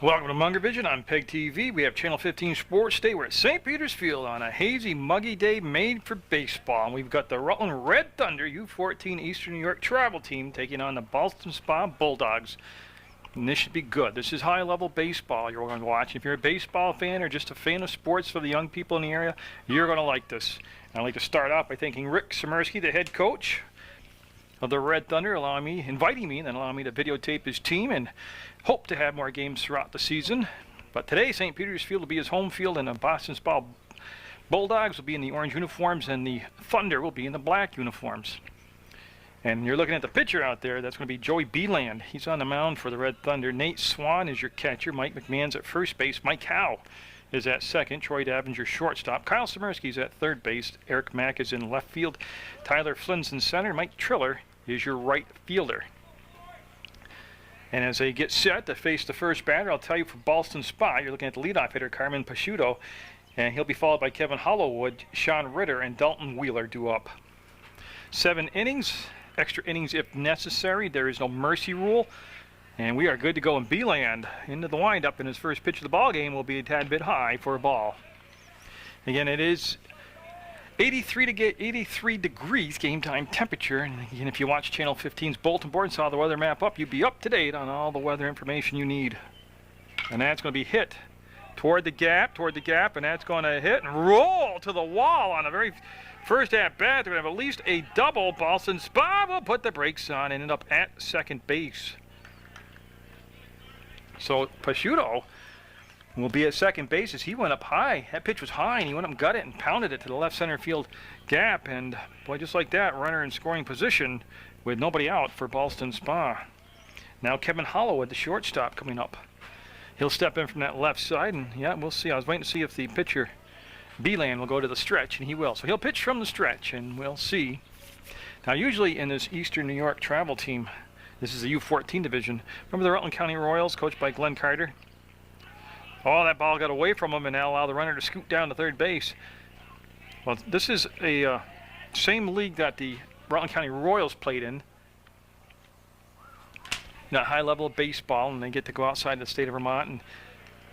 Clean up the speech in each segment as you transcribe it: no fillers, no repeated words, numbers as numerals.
Welcome to Munger Vision on PEGTV. We have Channel 15 Sports Day. We're at St. Peter's Field on a hazy, muggy day made for baseball. And we've got the Rutland Red Thunder U14 Eastern New York travel team taking on the Ballston Spa Bulldogs. And this should be good. This is high-level baseball you're going to watch. If you're a baseball fan or just a fan of sports for the young people in the area, you're going to like this. And I'd like to start off by thanking Rick Samersky, the head coach of the Red Thunder, inviting me, and then allowing me to videotape his team, and hope to have more games throughout the season. But today, St. Peter's Field will be his home field, and the Ballston Spa Bulldogs will be in the orange uniforms, and the Thunder will be in the black uniforms. And you're looking at the pitcher out there. That's going to be Joey Beeland. He's on the mound for the Red Thunder. Nate Swan is your catcher. Mike McMahon's at first base. Mike Howe is at second. Troy Davinger shortstop. Kyle Samersky's at third base. Eric Mack is in left field. Tyler Flynn's in center. Mike Triller is your right fielder. And as they get set to face the first batter, I'll tell you for Ballston Spa, you're looking at the leadoff hitter, Carmen Pasciuto, and he'll be followed by Kevin Hollowwood, Sean Ritter, and Dalton Wheeler due up. 7 innings, extra innings if necessary. There is no mercy rule. And we are good to go in Beeland into the windup, and his first pitch of the ball game will be a tad bit high for a ball. Again, it is 83 degrees game time temperature, and again, if you watch Channel 15's bulletin board and saw the weather map up, you'd be up to date on all the weather information you need. And that's going to be hit toward the gap, and that's going to hit and roll to the wall on the very first at bat. They're going to have at least a double. Ballston Spa will put the brakes on and end up at second base. So Pasciuto will be at second base as he went up high. That pitch was high, and he went up and got it and pounded it to the left center field gap. And boy, just like that, runner in scoring position with nobody out for Ballston Spa. Now Kevin Hollowwood, the shortstop, coming up. He'll step in from that left side, and yeah, we'll see. I was waiting to see if the pitcher, Beeland, will go to the stretch, and he will. So he'll pitch from the stretch, and we'll see. Now usually in this Eastern New York travel team, this is the U14 division. Remember the Rutland County Royals, coached by Glenn Carter? Oh, that ball got away from him and now allow the runner to scoot down to third base. Well, this is a same league that the Rutland County Royals played in. Not high level of baseball, and they get to go outside the state of Vermont and,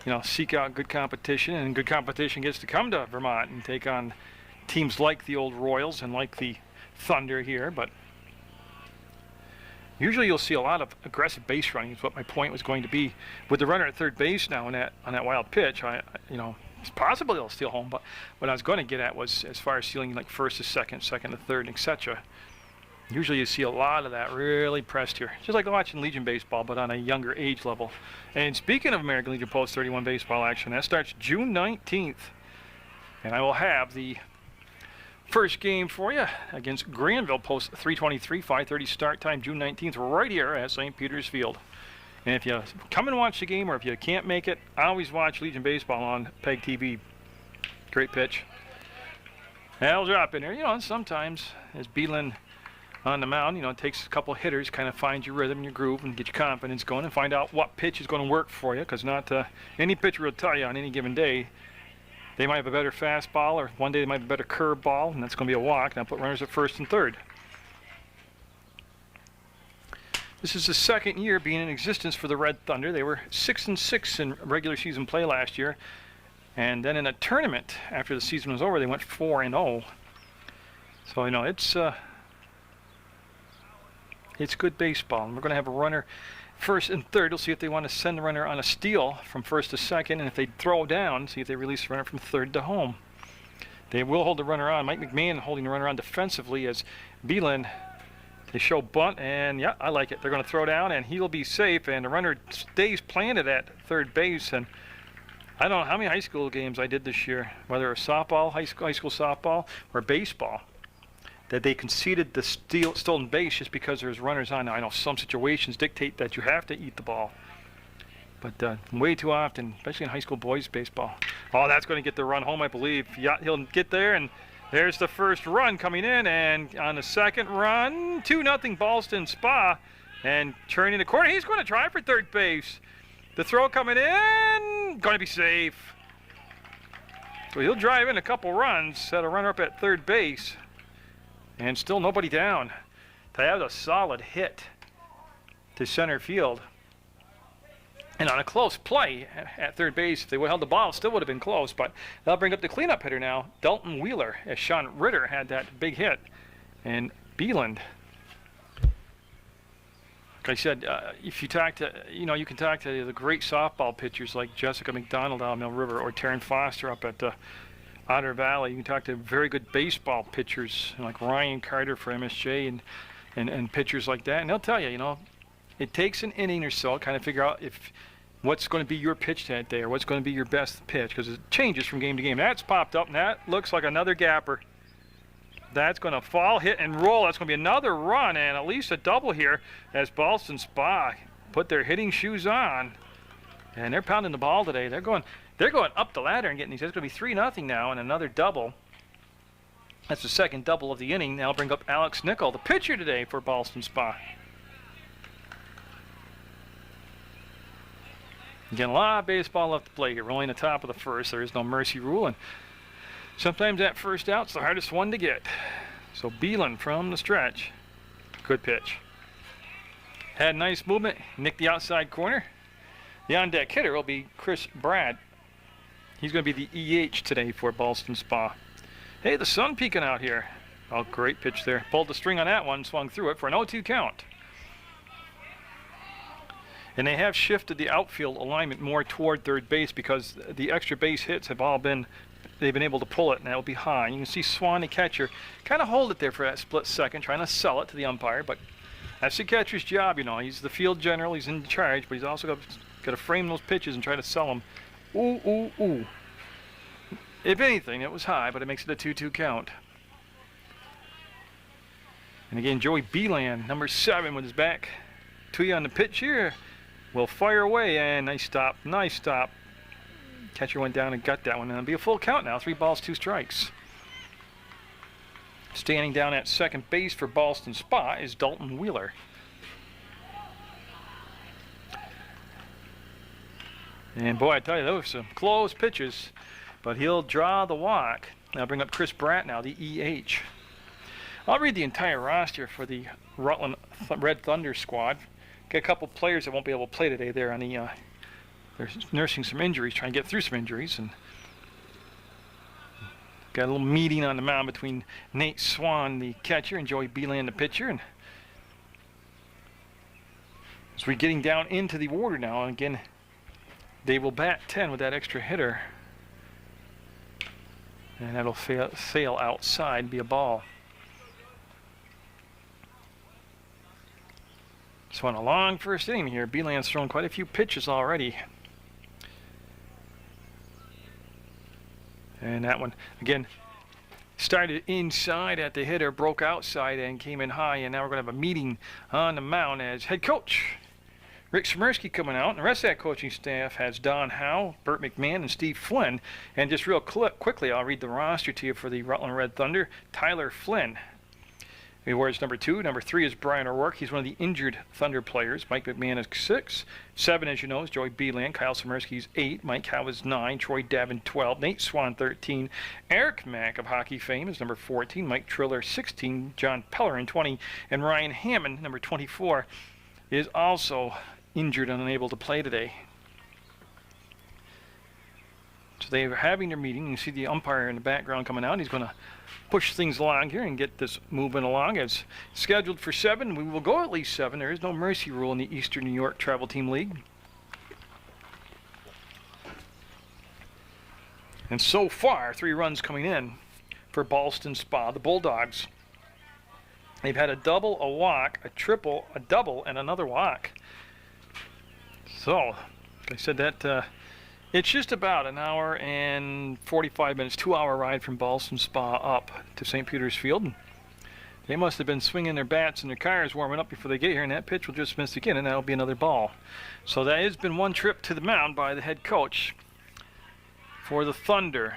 you know, seek out good competition, and good competition gets to come to Vermont and take on teams like the old Royals and like the Thunder here. But usually you'll see a lot of aggressive base running is what my point was going to be. With the runner at third base now on that wild pitch, it's possible he'll steal home, but what I was going to get at was as far as stealing like first to second, second to third, etc. Usually you see a lot of that really pressed here. Just like watching Legion baseball, but on a younger age level. And speaking of American Legion Post 31 baseball action, that starts June 19th. And I will have the first game for you against Granville, Post 323, 5:30 start time, June 19th, right here at St. Peter's Field. And if you come and watch the game, or if you can't make it, I always watch Legion Baseball on PEGTV. Great pitch. That'll drop in there. You know, sometimes as Beeland on the mound, you know, it takes a couple hitters, kind of find your rhythm, your groove, and get your confidence going, and find out what pitch is going to work for you, because not any pitcher will tell you on any given day. They might have a better fastball, or one day they might have a better curve ball, and that's going to be a walk, and I'll put runners at first and third. This is the second year being in existence for the Red Thunder. They were 6-6 in regular season play last year, and then in a tournament after the season was over, they went 4-0. So you know it's good baseball, and we're going to have a runner first and third. We'll see if they want to send the runner on a steal from first to second, and if they throw down, see if they release the runner from third to home. They will hold the runner on. Mike McMahon holding the runner on defensively as Beeland. They show bunt, and yeah, I like it. They're going to throw down, and he'll be safe, and the runner stays planted at third base. And I don't know how many high school games I did this year, whether it was softball, high school softball, or baseball, that they conceded the stolen base just because there's runners on. Now, I know some situations dictate that you have to eat the ball, but way too often, especially in high school boys baseball. Oh, that's going to get the run home, I believe. Yeah, he'll get there, and there's the first run coming in, and on the second run, 2-0 Ballston Spa, and turning the corner. He's going to try for third base. The throw coming in, going to be safe. So he'll drive in a couple runs, set a runner up at third base. And still nobody down. To have a solid hit to center field. And on a close play at third base, if they would have held the ball, it still would have been close. But they'll bring up the cleanup hitter now, Dalton Wheeler, as Sean Ritter had that big hit. And Beeland, like I said, if you talk to, you can talk to the great softball pitchers like Jessica McDonald out of Mill River or Taryn Foster up at Otter Valley. You can talk to very good baseball pitchers like Ryan Carter for MSJ and pitchers like that. And they'll tell you, it takes an inning or so to kind of figure out what's going to be your pitch that day or what's going to be your best pitch, because it changes from game to game. That's popped up, and that looks like another gapper. That's going to fall, hit, and roll. That's going to be another run and at least a double here as Ballston Spa put their hitting shoes on. And they're pounding the ball today. They're going up the ladder and getting these. It's going to be 3-0 now and another double. That's the second double of the inning. Now I'll bring up Alex Nickel, the pitcher today for Ballston Spa. Again, a lot of baseball left to play here. We're only in the top of the first. There is no mercy rule, and sometimes that first out's the hardest one to get. So Beeland from the stretch. Good pitch. Had nice movement. Nicked the outside corner. The on-deck hitter will be Chris Brad. He's going to be the EH today for Ballston Spa. Hey, the sun peeking out here. Oh, great pitch there. Pulled the string on that one, swung through it for an 0-2 count. And they have shifted the outfield alignment more toward third base because the extra base hits have all been, they've been able to pull it, and that will be high. You can see Swan, the catcher, kind of hold it there for that split second, trying to sell it to the umpire, but that's the catcher's job, He's the field general, he's in charge, but he's also got to frame those pitches and try to sell them. Ooh, ooh, ooh. If anything, it was high, but it makes it a 2-2 count. And again, Joey Beeland, number 7, with his back to you on the pitch here, will fire away, and nice stop, nice stop. Catcher went down and got that one, and it'll be a full count now, 3 balls, 2 strikes. Standing down at second base for Ballston Spa is Dalton Wheeler. And boy, I tell you, those were some close pitches, but he'll draw the walk. I'll bring up Chris Bratt now, the EH. I'll read the entire roster for the Rutland Red Thunder squad. Got a couple players that won't be able to play today. They're on they're nursing some injuries, trying to get through some injuries, and got a little meeting on the mound between Nate Swan, the catcher, and Joey Beeland, the pitcher. And as we're getting down into the order now, and again, they will bat 10 with that extra hitter, and that'll sail outside, be a ball. So on a long first inning here, Beeland's thrown quite a few pitches already. And that one, again, started inside at the hitter, broke outside and came in high, and now we're going to have a meeting on the mound as head coach Rick Smirski coming out, and the rest of that coaching staff has Don Howe, Burt McMahon, and Steve Flynn. And just real quickly, I'll read the roster to you for the Rutland Red Thunder. Tyler Flynn, he wears number 2. Number 3 is Brian O'Rourke. He's one of the injured Thunder players. Mike McMahon is 6. 7, as you know, is Joey Beeland. Kyle Smirski's 8. Mike Howe is 9. Troy Davin 12. Nate Swan 13. Eric Mack of hockey fame is number 14. Mike Triller 16. John Pellerin 20. And Ryan Hammond, number 24, is also injured and unable to play today. So they are having their meeting. You see the umpire in the background coming out. He's going to push things along here and get this moving along. As scheduled for 7, we will go at least 7. There is no mercy rule in the Eastern New York Travel Team League. And so far, 3 runs coming in for Ballston Spa, the Bulldogs. They've had a double, a walk, a triple, a double, and another walk. So, like I said, that it's just about an hour and 45 minutes, 2-hour ride from Ballston Spa up to St. Peter's Field. And they must have been swinging their bats and their cars warming up before they get here, and that pitch will just miss again, and that'll be another ball. So that has been one trip to the mound by the head coach for the Thunder.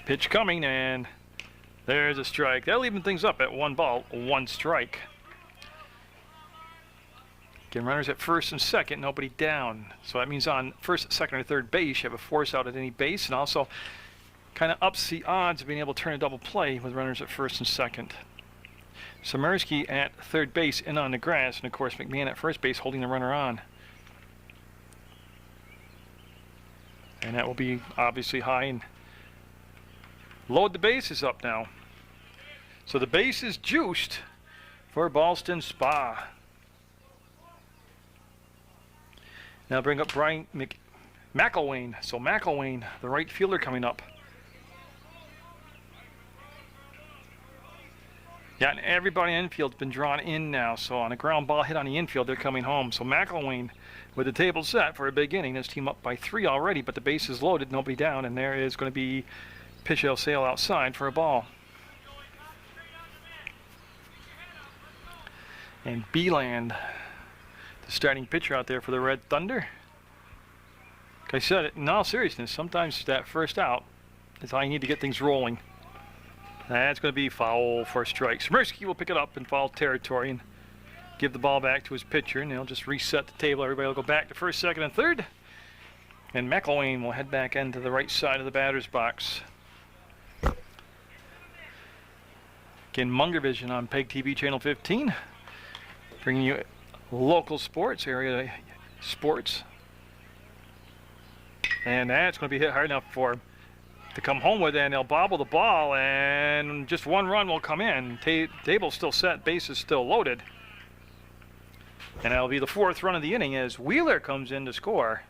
Pitch coming, and there's a strike. That'll even things up at 1 ball, 1 strike. Again, runners at first and second, nobody down. So that means on first, second, or third base, you have a force out at any base, and also kind of ups the odds of being able to turn a double play with runners at first and second. Samirsky at third base in on the grass, and of course McMahon at first base holding the runner on. And that will be obviously high and load the bases up now. So the base is juiced for Ballston Spa. Now bring up Brian McElwain. So McElwain, the right fielder, coming up. Yeah, and everybody in infield's been drawn in now. So on a ground ball hit on the infield, they're coming home. So McElwain with the table set for a big inning. This team up by 3 already, but the base is loaded, nobody down, and there is going to be pitch out sail outside for a ball. And Beeland, the starting pitcher out there for the Red Thunder. Like I said, in all seriousness, sometimes that first out is all you need to get things rolling. That's going to be foul for a strike. Samirsky will pick it up in foul territory and give the ball back to his pitcher, and they'll just reset the table. Everybody will go back to first, second, and third. And McElwain will head back into the right side of the batter's box. Again, Munger Vision on PEGTV Channel 15. Bringing you local sports, area sports. And that's going to be hit hard enough for to come home with, and they'll bobble the ball, and just one run will come in. Table's still set, base is still loaded. And that'll be the 4th run of the inning as Wheeler comes in to score.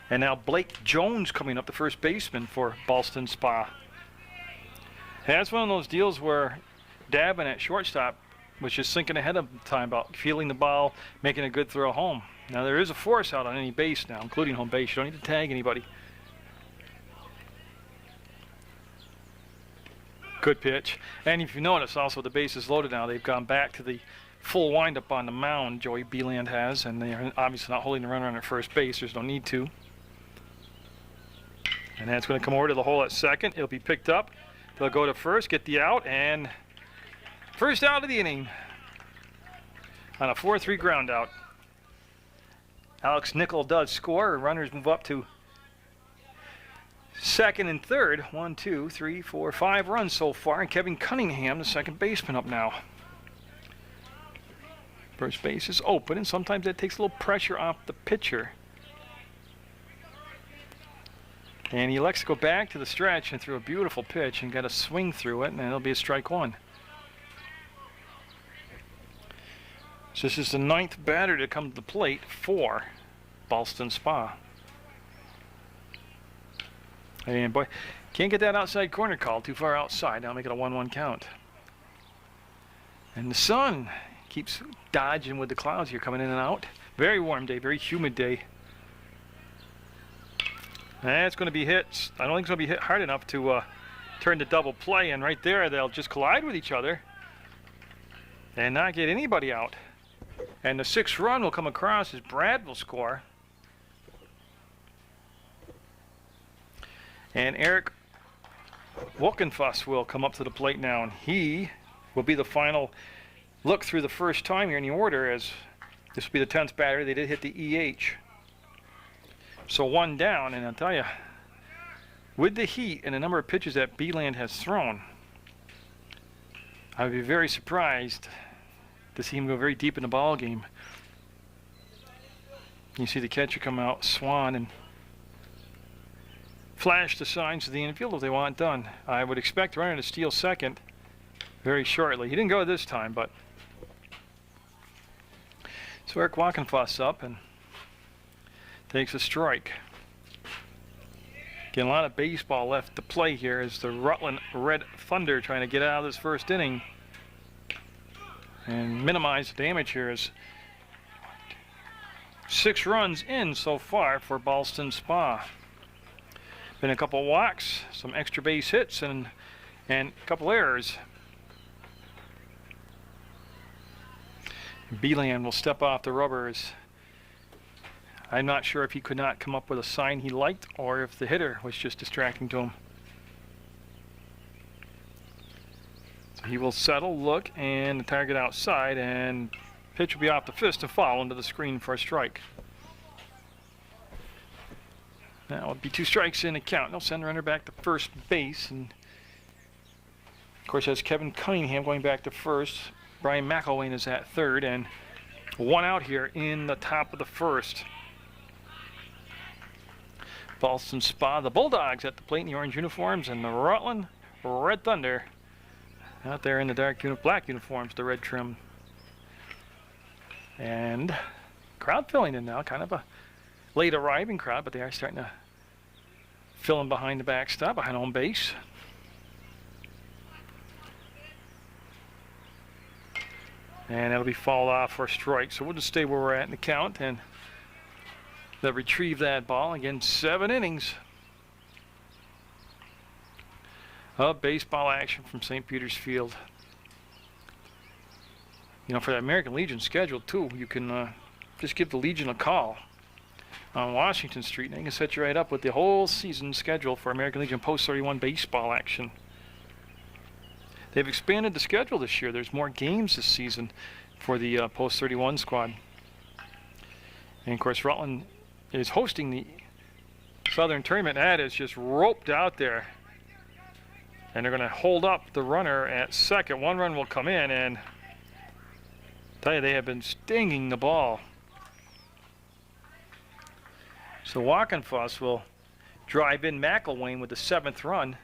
And now Blake Jones coming up, the first baseman for Ballston Spa. And that's one of those deals where Davin at shortstop was just thinking ahead of time about feeling the ball, making a good throw home. Now there is a force out on any base now, including home base. You don't need to tag anybody. Good pitch. And if you notice, also the base is loaded now. They've gone back to the full windup on the mound, Joey Beeland has, and they're obviously not holding the runner on at first base. There's no need to. And that's going to come over to the hole at second. It'll be picked up. They'll go to first, get the out, and first out of the inning on a 4-3 ground out. Alex Nickel does score. Runners move up to second and third. 1, 2, 3, 4, 5 runs so far. And Kevin Cunningham, the second baseman, up now. First base is open, and sometimes that takes a little pressure off the pitcher. And he elects to go back to the stretch and threw a beautiful pitch and got a swing through it, and it'll be a strike one. So this is the 9th batter to come to the plate for Ballston Spa. And boy, can't get that outside corner call, too far outside. Now make it a 1-1 count. And the sun keeps dodging with the clouds here coming in and out. Very warm day, very humid day. That's going to be hit. I don't think it's going to be hit hard enough to turn to double play. And right there, they'll just collide with each other and not get anybody out. And the 6th run will come across as Brad will score. And Eric Wolkenfuss will come up to the plate now, and he will be the final look through the first time here in the order, as this will be the 10th batter. They did hit the EH. So 1 down, and I'll tell you, with the heat and the number of pitches that Beeland has thrown, I would be very surprised to see him go very deep in the ball game. You see the catcher come out, Swan, and flash the signs to the infield if they want it done. I would expect the runner to steal second very shortly. He didn't go this time, but so Eric Wolkenfuss up and takes a strike. Again, a lot of baseball left to play here as the Rutland Red Thunder trying to get out of this first inning and minimize the damage here. As 6 runs in so far for Ballston Spa. Been a couple walks, some extra base hits, and a couple errors. Beeland will step off the rubbers. I'm not sure if he could not come up with a sign he liked or if the hitter was just distracting to him. So he will settle, look, and the target outside, and pitch will be off the fist and foul into the screen for a strike. Now it'll be 2 strikes in the count. They'll send the runner back to first base, and course, that's Kevin Cunningham going back to first. Brian McElwain is at third, and one out here in the top of the first. Ballston Spa, the Bulldogs at the plate in the orange uniforms, and the Rutland Red Thunder out there in the dark black uniforms, the red trim. And crowd filling in now, kind of a late arriving crowd, but they are starting to fill in behind the backstop, behind home base. And that'll be fouled off for a strike. So we'll just stay where we're at in the count, and they'll retrieve that ball. Again, 7 innings of baseball action from St. Peter's Field. You know, for the American Legion schedule, too, you can just give the Legion a call on Washington Street, and they can set you right up with the whole season schedule for American Legion Post-31 baseball action. They've expanded the schedule this year. There's more games this season for the Post-31 squad. And, of course, Rutland is hosting the Southern Tournament. That is just roped out there. And they're going to hold up the runner at second. One run will come in, and I tell you, they have been stinging the ball. So Walkenfuss will drive in McElwain with the 7th run.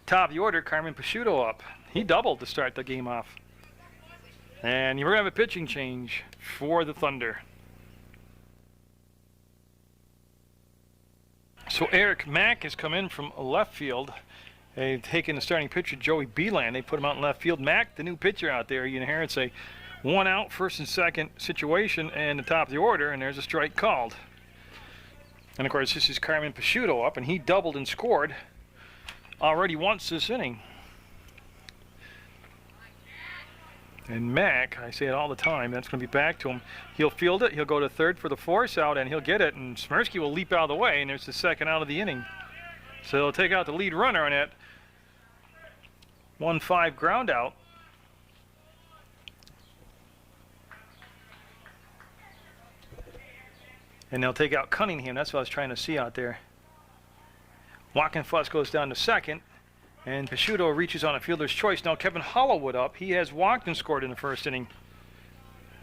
Top of the order, Carmen Picciuto up. He doubled to start the game off. And you're going to have a pitching change for the Thunder. So Eric Mack has come in from left field. They've taken the starting pitcher, Joey Beeland. They put him out in left field. Mack, the new pitcher out there, he inherits a 1 out, 1st and 2nd situation and the top of the order, and there's a strike called. And of course, this is Carmen Picciuto up, and he doubled and scored already once this inning. And Mack, I say it all the time, that's going to be back to him. He'll field it, he'll go to third for the force out, and he'll get it, and Smirsky will leap out of the way, and there's the 2nd out of the inning. So he'll take out the lead runner on that 1-5 ground out. And they'll take out Cunningham. That's what I was trying to see out there. Walkenfuss goes down to second, and Picciuto reaches on a fielder's choice. Now Kevin Hollowood up. He has walked and scored in the 1st inning.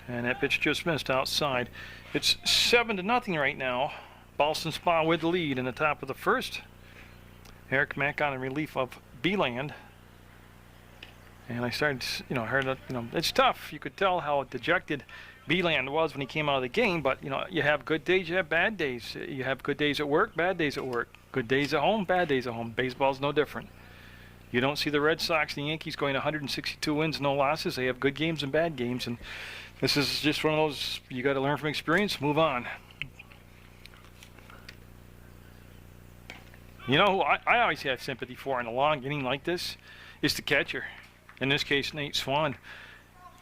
And that pitch just missed outside. It's 7-0 right now. Ballston Spa with the lead in the top of the 1st. Eric Mack on in relief of Beeland. And I started, heard that, it's tough. You could tell how dejected Beeland was when he came out of the game, but, you have good days, you have bad days. You have good days at work, bad days at work. Good days at home, bad days at home. Baseball's no different. You don't see the Red Sox and the Yankees going 162 wins, no losses. They have good games and bad games, and this is just one of those, you got to learn from experience, move on. You know who I always have sympathy for in a long inning like this is the catcher. In this case, Nate Swan.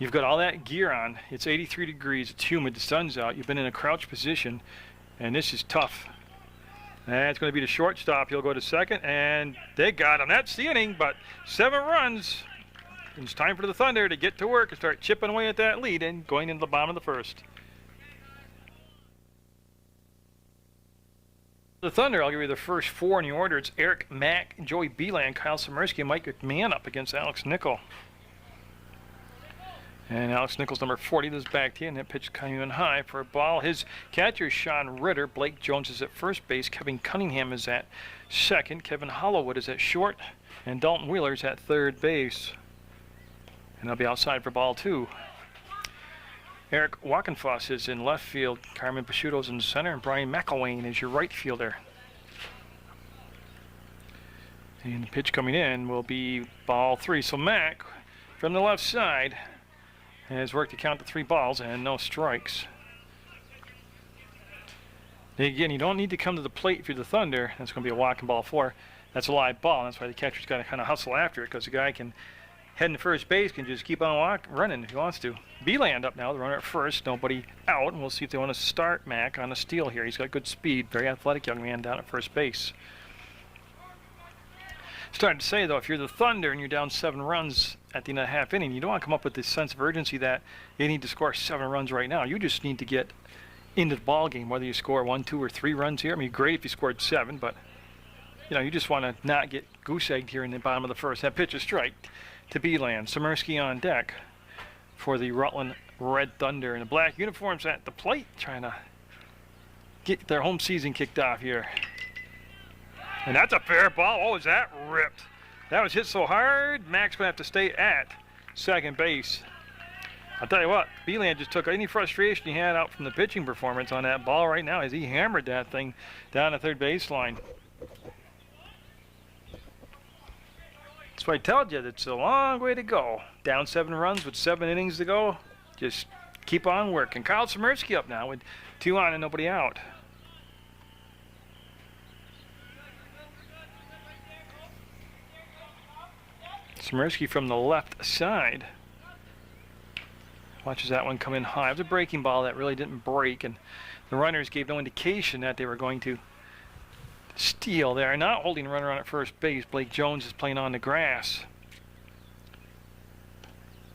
You've got all that gear on. It's 83 degrees. It's humid. The sun's out. You've been in a crouch position, and this is tough. That's going to be the shortstop. He'll go to second, and they got him. That's the inning, but 7 runs. It's time for the Thunder to get to work and start chipping away at that lead and going into the bottom of the 1st. The Thunder, I'll give you the first 4 in the order. It's Eric Mack, Joey Beeland, Kyle Smirsky, and Mike McMahon up against Alex Nickel. And Alex Nickel's number 40 is back in. That pitch coming in high for a ball. His catcher is Sean Ritter. Blake Jones is at first base. Kevin Cunningham is at second. Kevin Hollowood is at short. And Dalton Wheeler is at third base. And they'll be outside for ball 2. Eric Walkenfuss is in left field. Carmen Picciuto's in center. And Brian McElwain is your right fielder. And the pitch coming in will be ball 3. So Mack from the left side has worked to count to 3 balls and no strikes. Again, you don't need to come to the plate if you're the Thunder. That's going to be a walking ball 4. That's a live ball. That's why the catcher's got to kind of hustle after it, because the guy can head into first base, can just keep on running if he wants to. Beeland up now, the runner at first, nobody out, and we'll see if they want to start Mack on a steal here. He's got good speed, very athletic young man down at first base. Starting to say, though, if you're the Thunder and you're down 7 runs at the end of the half inning, you don't want to come up with this sense of urgency that you need to score 7 runs right now. You just need to get into the ball game, whether you score 1, 2, or 3 runs here. I mean, great if you scored 7, but you know, you just want to not get goose-egged here in the bottom of the first. That pitch is strike to Beeland. Samirsky on deck for the Rutland Red Thunder in the black uniforms at the plate, trying to get their home season kicked off here. And that's a fair ball. Oh, is that ripped? That was hit so hard, Mac's going to have to stay at second base. I'll tell you what, Beeland just took any frustration he had out from the pitching performance on that ball right now as he hammered that thing down the third baseline. That's why I told you, it's a long way to go. Down 7 runs with 7 innings to go. Just keep on working. Kyle Samirsky up now with 2 on and nobody out. Samirsky from the left side. Watches that one come in high. It was a breaking ball that really didn't break, and the runners gave no indication that they were going to steal. They are not holding a runner on at first base. Blake Jones is playing on the grass.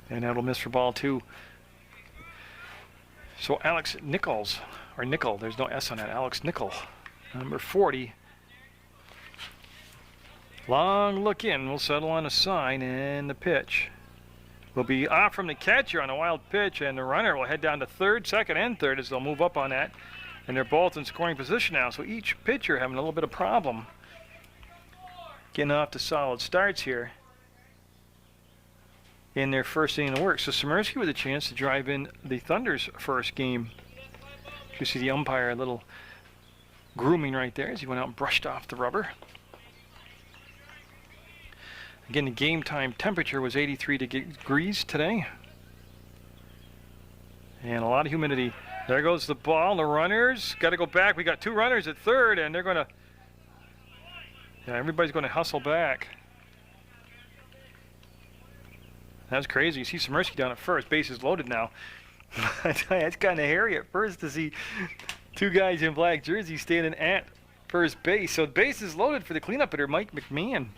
And that'll miss for ball 2. So Alex Nichols, or Nickel, there's no S on that, Alex Nickel, number 40. Long look in, we'll settle on a sign, and the pitch will be off from the catcher on a wild pitch, and the runner will head down to third, second, and third as they'll move up on that. And they're both in scoring position now, so each pitcher having a little bit of problem getting off to solid starts here in their first inning of work. So Samirsky with a chance to drive in the Thunder's first game. You see the umpire a little grooming right there as he went out and brushed off the rubber. Again, the game time temperature was 83 degrees today. And a lot of humidity. There goes the ball. The runners got to go back. We got 2 runners at third, and they're going to, yeah, everybody's going to hustle back. That's crazy. You see Samirsky down at first. Bases loaded now. I tell you, it's kind of hairy at first to see 2 guys in black jerseys standing at first base. So bases loaded for the cleanup hitter, Mike McMahon.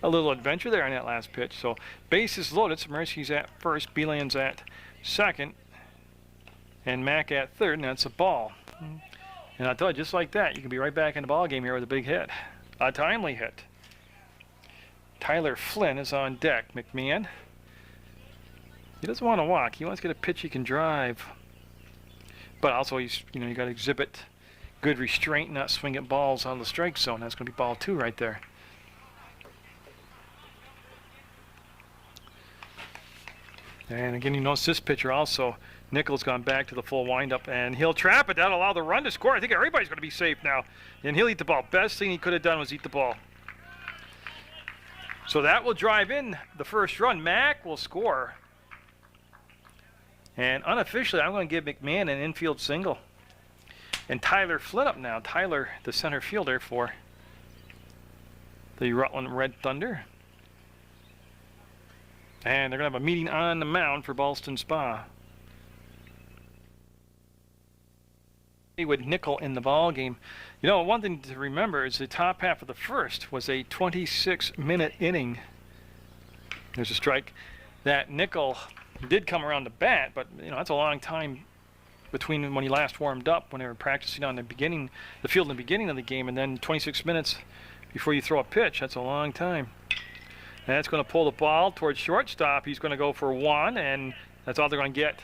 A little adventure there on that last pitch. So bases loaded. Samirsky's at first. Beeland's at second. And Mac at third. And that's a ball. And I'll tell you, just like that, you can be right back in the ball game here with a big hit. A timely hit. Tyler Flynn is on deck. McMahon. He doesn't want to walk. He wants to get a pitch he can drive. But also, he's, you got to exhibit good restraint, not swing at balls on the strike zone. That's going to be ball 2 right there. And again, you notice this pitcher also, Nichols gone back to the full windup, and he'll trap it. That'll allow the run to score. I think everybody's going to be safe now. And he'll eat the ball. Best thing he could have done was eat the ball. So that will drive in the first run. Mac will score. And unofficially, I'm going to give McMahon an infield single. And Tyler Flynn up now. Tyler, the center fielder for the Rutland Red Thunder. And they're going to have a meeting on the mound for Ballston Spa. With Nickel in the ball game. One thing to remember is the top half of the first was a 26-minute inning. There's a strike. That Nickel did come around to bat, but that's a long time between when he last warmed up, when they were practicing on the field in the beginning of the game, and then 26 minutes before you throw a pitch. That's a long time. And that's going to pull the ball towards shortstop. He's going to go for 1, and that's all they're going to get.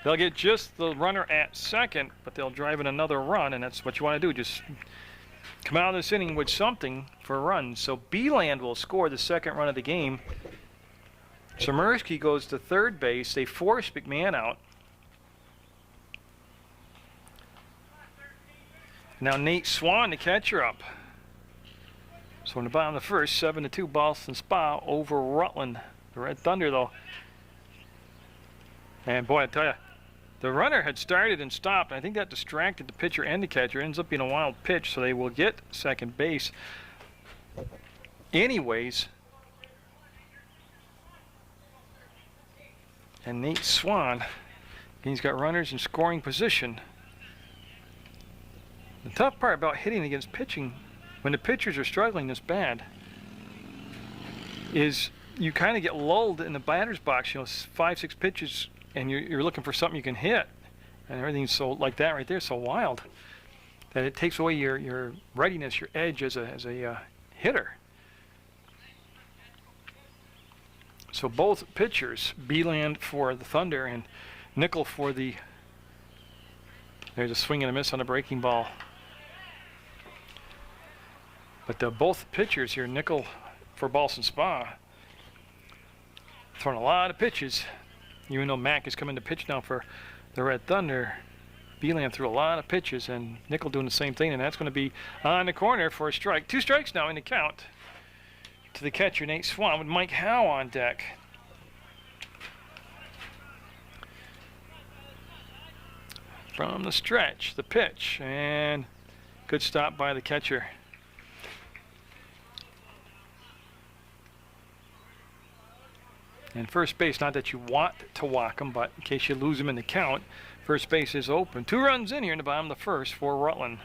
They'll get just the runner at second, but they'll drive in another run, and that's what you want to do. Just come out of this inning with something for a run. So Beeland will score the second run of the game. Samirsky goes to third base. They force McMahon out. Now Nate Swan, the catcher, up. So in the bottom of the first, 7-2 Ballston Spa over Rutland. The Red Thunder, though. And boy, I tell you, the runner had started and stopped. And I think that distracted the pitcher and the catcher. It ends up being a wild pitch, so they will get second base. Anyways. And Nate Swan, he's got runners in scoring position. The tough part about hitting against pitching, when the pitchers are struggling this bad, is you kind of get lulled in the batter's box, 5-6 pitches, and you're looking for something you can hit, and everything's so like that right there, so wild. that it takes away your readiness, your edge as a hitter. So both pitchers, Beeland for the Thunder and Nickel for the. There's a swing and a miss on a breaking ball. But both pitchers here, Nickel for Ballston Spa, throwing a lot of pitches. Even though Mac is coming to pitch now for the Red Thunder, Beeland threw a lot of pitches, and Nickel doing the same thing, and that's going to be on the corner for a strike. 2 strikes now in the count to the catcher, Nate Swan, with Mike Howe on deck. From the stretch, the pitch, and good stop by the catcher. And first base, not that you want to walk him, but in case you lose him in the count, first base is open. 2 runs in here in the bottom of the first for Rutland.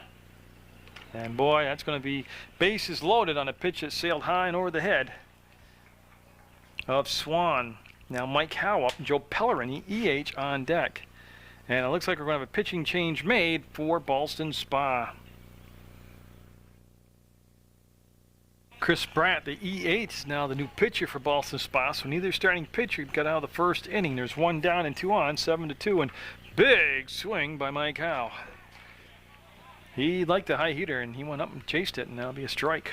And boy, that's going to be bases loaded on a pitch that sailed high and over the head of Swan. Now Mike Howe up, Joe Pellerin, EH on deck. And it looks like we're going to have a pitching change made for Ballston Spa. Chris Bratt, the E8, is now the new pitcher for Ballston Spa. So neither starting pitcher got out of the first inning. There's 1 down and 2 on, 7-2, and big swing by Mike Howe. He liked the high heater, and he went up and chased it, and that'll be a strike.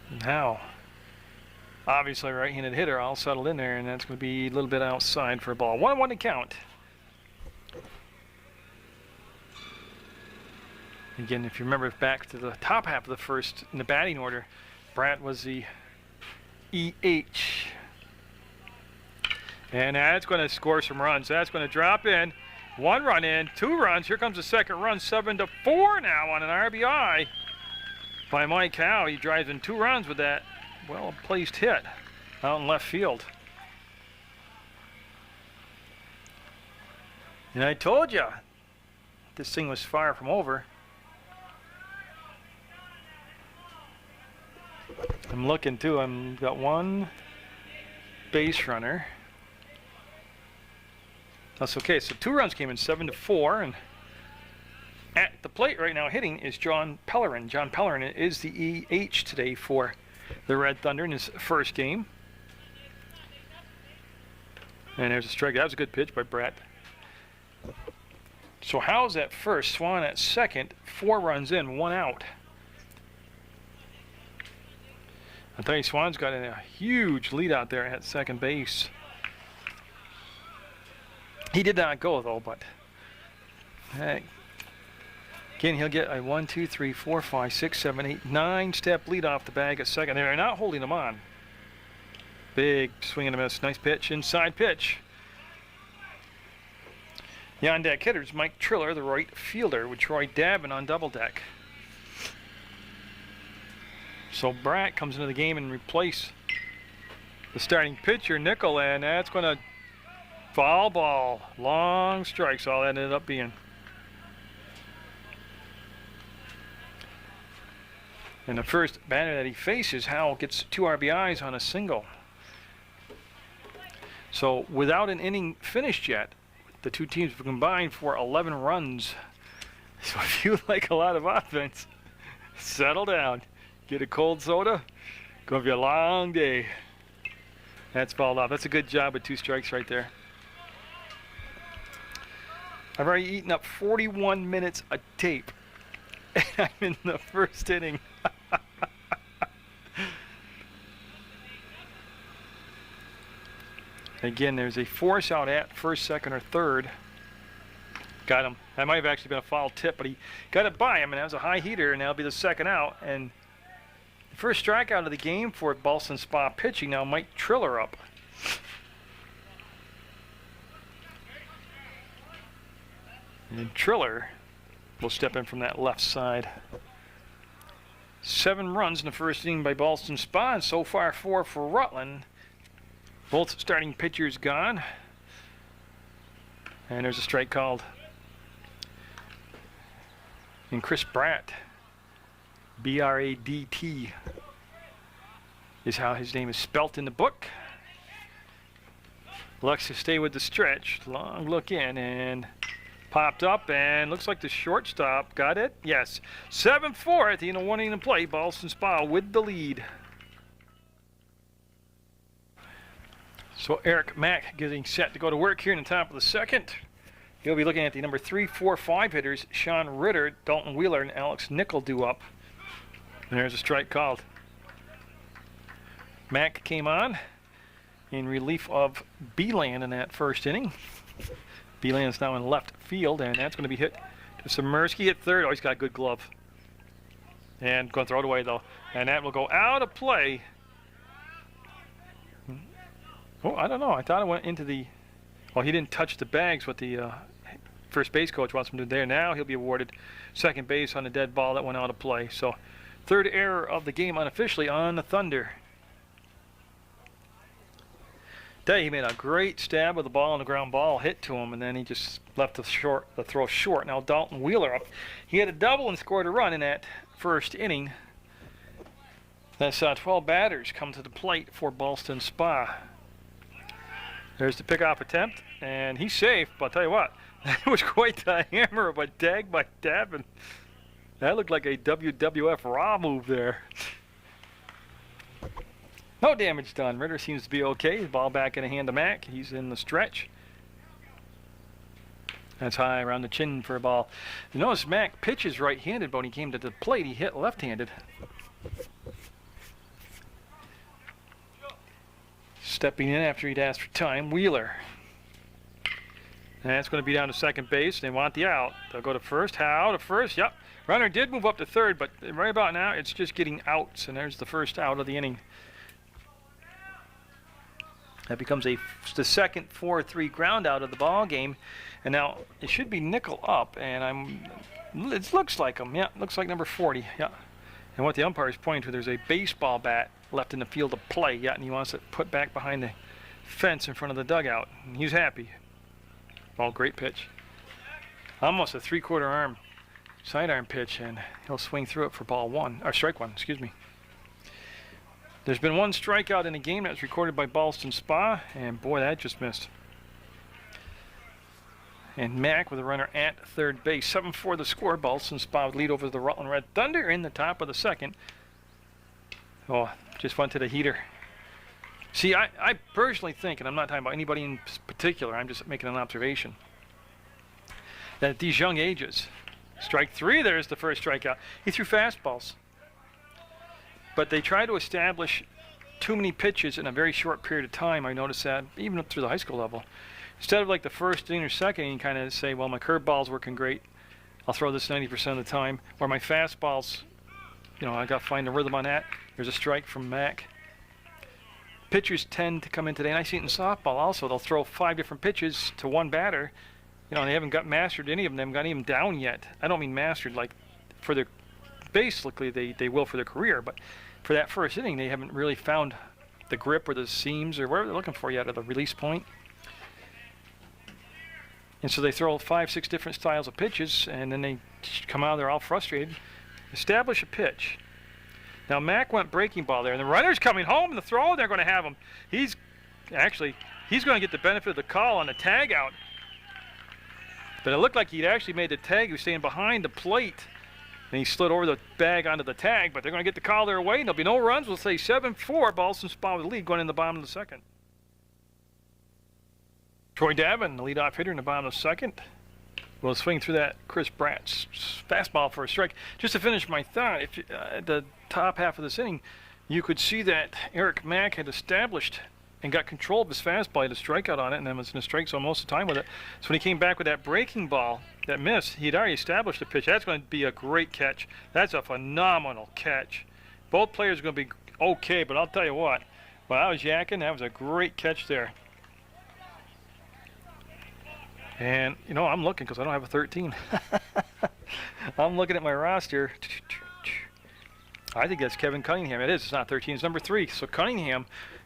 And Howe, obviously a right-handed hitter, all settled in there, and that's going to be a little bit outside for a ball. 1-1 to count. Again, if you remember back to the top half of the first in the batting order, Bratt was the EH. And that's going to score some runs. That's going to drop in. 1 run in, 2 runs. Here comes the second run, 7-4 now on an RBI by Mike Howe. He drives in 2 runs with that well-placed hit out in left field. And I told you, this thing was far from over. I'm looking too. I've got 1 base runner. That's okay. So 2 runs came in, 7-4, and at the plate right now hitting is John Pellerin. John Pellerin is the EH today for the Red Thunder in his first game. And there's a strike. That was a good pitch by Bratt. So Howe's at first, Swan at second, 4 runs in, 1 out. I tell you, Swan's got a huge lead out there at second base. He did not go though, but again, he'll get a 1, 2, 3, 4, 5, 6, 7, 8, 9 step lead off the bag at second. They're not holding him on. Big swing and a miss. Nice pitch, inside pitch. The on deck hitters, Mike Triller, the right fielder, with Troy Dabin on double deck. So Bratt comes into the game and replace the starting pitcher, Nickel, and that's going to foul ball. Long strikes, all that ended up being. And the first batter that he faces, Howell gets 2 RBIs on a single. So without an inning finished yet, the 2 teams have combined for 11 runs. So if you like a lot of offense, settle down. Get a cold soda. Gonna be a long day. That's fouled off. That's a good job with 2 strikes right there. I've already eaten up 41 minutes of tape. And I'm in the first inning. Again, there's a force out at first, second, or third. Got him. That might have actually been a foul tip, but he got it by him, and that was a high heater, and that'll be the second out. And the first strikeout of the game for Ballston Spa pitching. Now Mike Triller up. And Triller will step in from that left side. 7 runs in the first inning by Ballston Spa, and so far 4 for Rutland. Both starting pitchers gone. And there's a strike called. And Chris Bratt, B-R-A-D-T, is how his name is spelt in the book. Looks to stay with the stretch. Long look in and Popped up, and looks like the shortstop got it. Yes. 7-4 at the end of 1 inning play. Ballston Spa with the lead. So Eric Mack getting set to go to work here in the top of the second. He'll be looking at the number 3, 4, 5 hitters, Sean Ritter, Dalton Wheeler, and Alex Nickel due up. And there's a strike called. Mack came on in relief of Beeland in that first inning. Beeland's now in left field, and that's going to be hit to Samirsky at third. Oh, he's got a good glove. And going to throw it away, though. And that will go out of play. Oh, I don't know. I thought it went into the... Well, he didn't touch the bags, what the first base coach wants him to do there. Now he'll be awarded second base on a dead ball that went out of play. So, third error of the game unofficially on the Thunder. He made a great stab with the ball and the ground ball hit to him, and then he just left the throw short. Now Dalton Wheeler up. He had a double and scored a run in that first inning. That's 12 batters come to the plate for Ballston Spa. There's the pickoff attempt, and he's safe, but I'll tell you what, that was quite the hammer of a tag by Davin. That looked like a WWF Raw move there. No damage done. Ritter seems to be okay. The ball back in the hand of Mack. He's in the stretch. That's high around the chin for a ball. You notice Mack pitches right-handed, but when he came to the plate, he hit left-handed. Stepping in after he'd asked for time, Wheeler. And that's going to be down to second base. They want the out. They'll go to first. How to first? Yep. Runner did move up to third, but right about now, it's just getting outs, and there's the first out of the inning. That becomes the second 4-3 ground out of the ball game, and now it should be Nickel up, and it looks like him. Yeah, looks like number 40. Yeah, and what the umpire is pointing to, there's a baseball bat left in the field of play. Yeah, and he wants it put back behind the fence in front of the dugout. And he's happy. Ball, great pitch. Almost a 3/4 arm sidearm pitch, and he'll swing through it for ball one, or strike one. Excuse me. There's been one strikeout in the game that was recorded by Ballston Spa, and boy, that just missed. And Mack with a runner at third base. 7-4 the score. Ballston Spa would lead over the Rutland Red Thunder in the top of the second. Oh, just went to the heater. See, I personally think, and I'm not talking about anybody in particular, I'm just making an observation, that at these young ages, strike three, there's the first strikeout. He threw fastballs. But they try to establish too many pitches in a very short period of time. I noticed that even up through the high school level. Instead of like the first inning or second inning, kind of say, well, my curveball's working great. I'll throw this 90% of the time. Or my fastballs, you know, I got to find the rhythm on that. There's a strike from Mack. Pitchers tend to come in today, and I see it in softball also. They'll throw 5 different pitches to one batter. You know, they haven't got mastered any of them. They haven't got even down yet. I don't mean mastered like for their basically they will for their career, but for that first inning, they haven't really found the grip or the seams or whatever they're looking for yet, or the release point. And so they throw 5, 6 different styles of pitches, and then they come out there all frustrated. Establish a pitch. Now Mack went breaking ball there, and the runner's coming home, and the throw, they're going to have him. He's going to get the benefit of the call on the tag out. But it looked like he'd actually made the tag. He was staying behind the plate, and he slid over the bag onto the tag, but they're going to get the call their way, and there'll be no runs. We'll say 7-4, Ballston Spa with the lead going in the bottom of the second. Troy Davin, the leadoff hitter in the bottom of the second, will swing through that Chris Bratt's fastball for a strike. Just to finish my thought, if at the top half of this inning, you could see that Eric Mack had established and got control of his fastball. He had a strikeout on it, and then was in a strike zone most of the time with it. So when he came back with that breaking ball, that miss, he'd already established the pitch. That's going to be a great catch. That's a phenomenal catch. Both players are going to be okay, but I'll tell you what, while I was yakking, that was a great catch there. And, you know, I'm looking because I don't have a 13. I'm looking at my roster. I think that's Kevin Cunningham. It is. It's not 13. It's number 3. So Cunningham,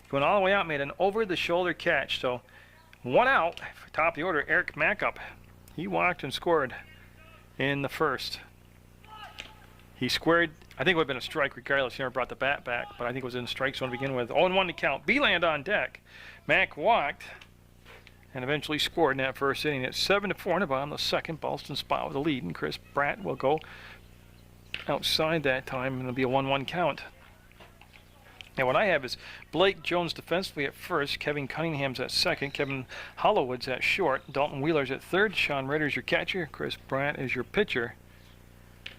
going all the way out, made an over-the-shoulder catch. So one out, top of the order, Eric Mack up. He walked and scored in the first. He squared. I think it would have been a strike regardless. He never brought the bat back, but I think it was in the strike zone to begin with. 0-1 to count. Beeland on deck. Mack walked. and eventually scored in that first inning. It's 7-4 in the bottom of the second. Ballston spot with the lead, and Chris Bratt will go outside that time, and it'll be a 1-1 count. Now what I have is Blake Jones defensively at first, Kevin Cunningham's at second, Kevin Hollowwood's at short, Dalton Wheeler's at third, Sean Ritter's your catcher, Chris Bratt is your pitcher.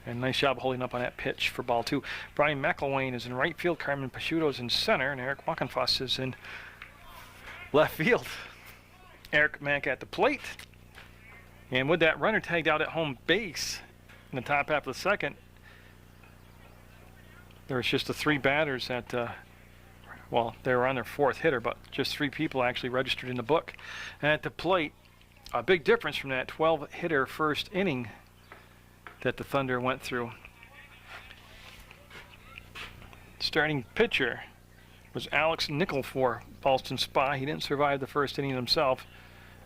And nice job holding up on that pitch for ball 2. Brian McElwain is in right field, Carmen Pachuto's in center, and Eric Walkenfuss is in left field. Eric Mack at the plate. And with that runner tagged out at home base in the top half of the second, there's just the 3 batters that, well, they were on their 4th hitter, but just 3 people actually registered in the book. And at the plate, a big difference from that 12-hitter first inning that the Thunder went through. Starting pitcher was Alex Nickel for Ballston Spa. He didn't survive the first inning himself.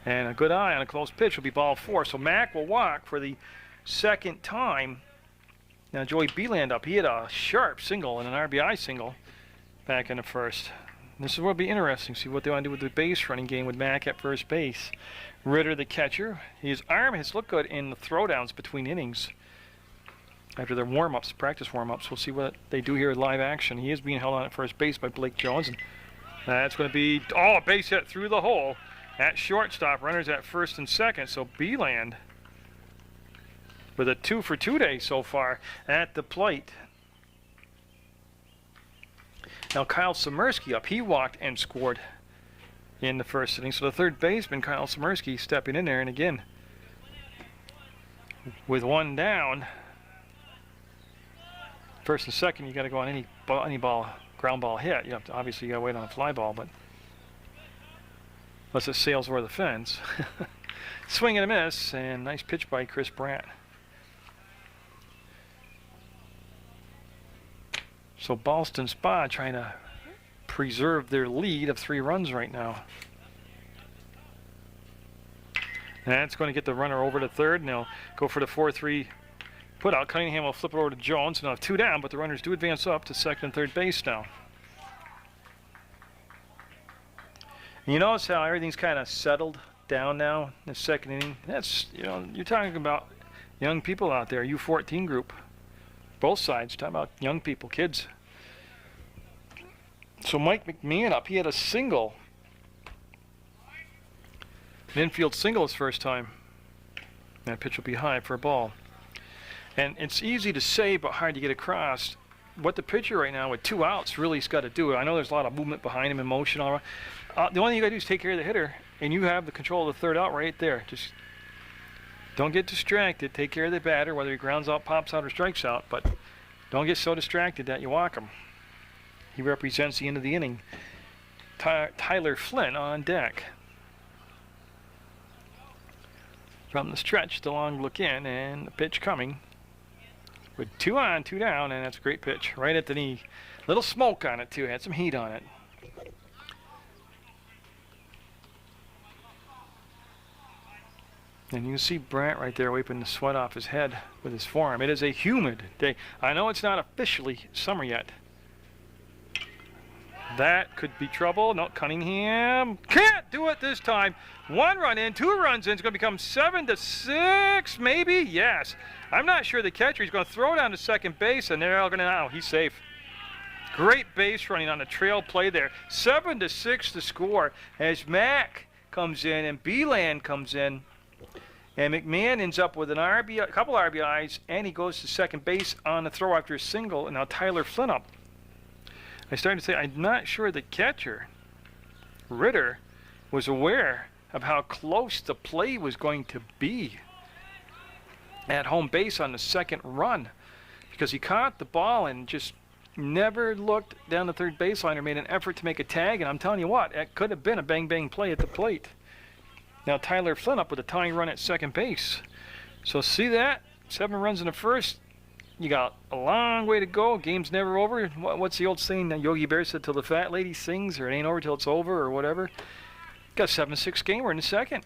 And a good eye on a close pitch will be ball 4. So Mack will walk for the second time. Now Joey Beeland up. He had a sharp single and an RBI single back in the first. This is what will be interesting. See what they want to do with the base running game with Mack at first base. Ritter, the catcher. His arm has looked good in the throwdowns between innings. After their warm-ups, practice warm-ups, we'll see what they do here in live action. He is being held on at first base by Blake Jones, and that's going to be, a base hit through the hole at shortstop. Runners at first and second, so Beeland with a 2-for-2 day so far at the plate. Now Kyle Samersky up. He walked and scored in the first inning, so the third baseman, Kyle Samersky, stepping in there, and again, with 1 down, first and second, you got to go on any ball, ground ball hit. You have to, obviously, you got to wait on a fly ball, but unless it sails over the fence. Swing and a miss, and nice pitch by Chris Bratt. So Ballston Spa trying to preserve their lead of 3 runs right now. That's going to get the runner over to third, and they'll go for the 4-3 put out. Cunningham will flip it over to Jones, and they'll have 2 down, but the runners do advance up to second and third base now. And you notice how everything's kind of settled down now in the second inning? That's, you're talking about young people out there, U14 group. Both sides, talking about young people, kids. So Mike McMahon up, he had a single. An infield single his first time. That pitch will be high for a ball. And it's easy to say, but hard to get across what the pitcher right now with 2 outs really has got to do. I know there's a lot of movement behind him, emotion, all right. The only thing you got to do is take care of the hitter, and you have the control of the third out right there. Just don't get distracted. Take care of the batter, whether he grounds out, pops out, or strikes out, but don't get so distracted that you walk him. He represents the end of the inning. Tyler Flynn on deck. From the stretch, the long look in, and the pitch coming. With 2 on, 2 down, and that's a great pitch. Right at the knee. Little smoke on it, too. Had some heat on it. And you can see Brant right there wiping the sweat off his head with his forearm. It is a humid day. I know it's not officially summer yet. That could be trouble. No, Cunningham can't do it this time. 1 run in, 2 runs in. It's going to become 7-6, maybe? Yes. I'm not sure the catcher. He's going to throw down to second base, and they're all going to know he's safe. Great base running on the trail play there. 7-6 to score as Mack comes in and Beeland comes in. And McMahon ends up with a couple RBIs, and he goes to second base on the throw after a single. And now Tyler Flynn up. I started to say, I'm not sure the catcher, Ritter, was aware of how close the play was going to be at home base on the second run, because he caught the ball and just never looked down the third baseline or made an effort to make a tag. And I'm telling you what, it could have been a bang-bang play at the plate. Now Tyler Flynn up with a tying run at second base. So see that? 7 runs in the first. You got a long way to go. Game's never over. What's the old saying that Yogi Bear said, till the fat lady sings, or it ain't over till it's over, or whatever? Got a 7-6 game. We're in the second.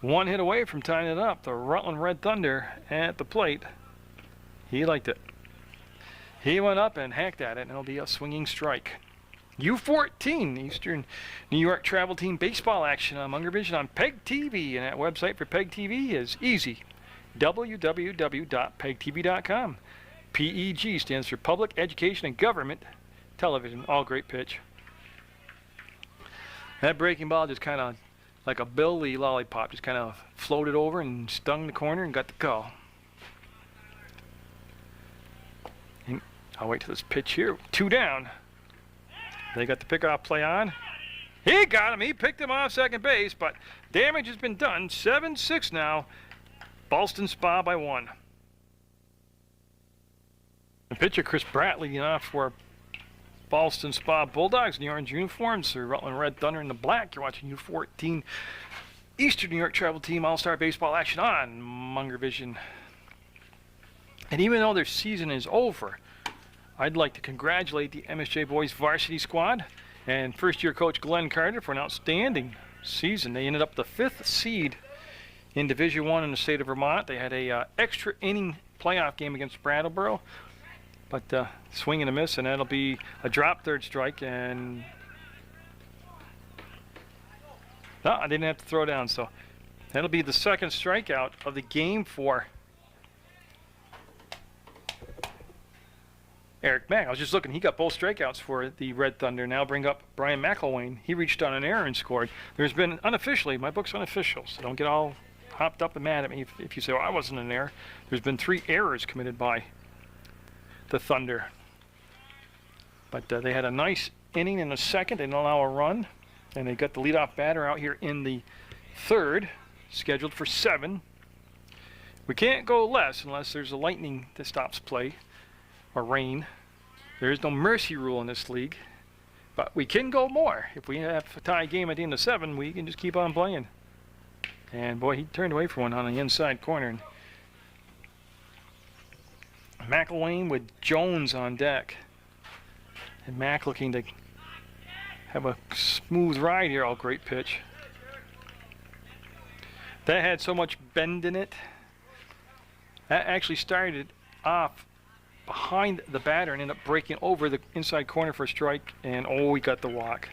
1 hit away from tying it up. The Rutland Red Thunder at the plate. He liked it. He went up and hacked at it, and it'll be a swinging strike. U14 Eastern New York travel team baseball action on Munger Vision on PEGTV, and that website for PEGTV is easy, www.pegtv.com. PEG stands for Public Education and Government Television. All great pitch. That breaking ball just kind of like a Billy lollipop, just kind of floated over and stung the corner and got the call. And I'll wait till this pitch here. 2 down. They got the pickoff play on. He got him. He picked him off second base, but damage has been done. 7-6 now. Ballston Spa by 1. The pitcher, Chris Bratley, off for Ballston Spa Bulldogs in the orange uniforms. The Rutland Red Thunder in the black. You're watching U14 Eastern New York travel team all-star baseball action on Munger Vision. And even though their season is over, I'd like to congratulate the MSJ boys varsity squad and first-year coach Glenn Carter for an outstanding season. They ended up the 5th seed in Division I in the state of Vermont. They had a extra inning playoff game against Brattleboro, but swing and a miss, and that'll be a drop third strike. And no, I didn't have to throw down, so that'll be the second strikeout of the game for Eric Mack. I was just looking. He got both strikeouts for the Red Thunder. Now bring up Brian McElwain. He reached on an error and scored. There's been unofficially, my book's unofficial, so don't get all hopped up and mad at me if you say, well, I wasn't in there. There's been 3 errors committed by the Thunder. But they had a nice inning in the second. They didn't allow a run. And they got the leadoff batter out here in the third, scheduled for 7. We can't go less unless there's a lightning that stops play. Or rain. There is no mercy rule in this league, but we can go more. If we have a tie game at the end of 7, we can just keep on playing. And boy, he turned away for one on the inside corner. And McElwain with Jones on deck, and Mack looking to have a smooth ride here. Oh, great pitch. That had so much bend in it. That actually started off behind the batter and ended up breaking over the inside corner for a strike, and oh, he got the walk.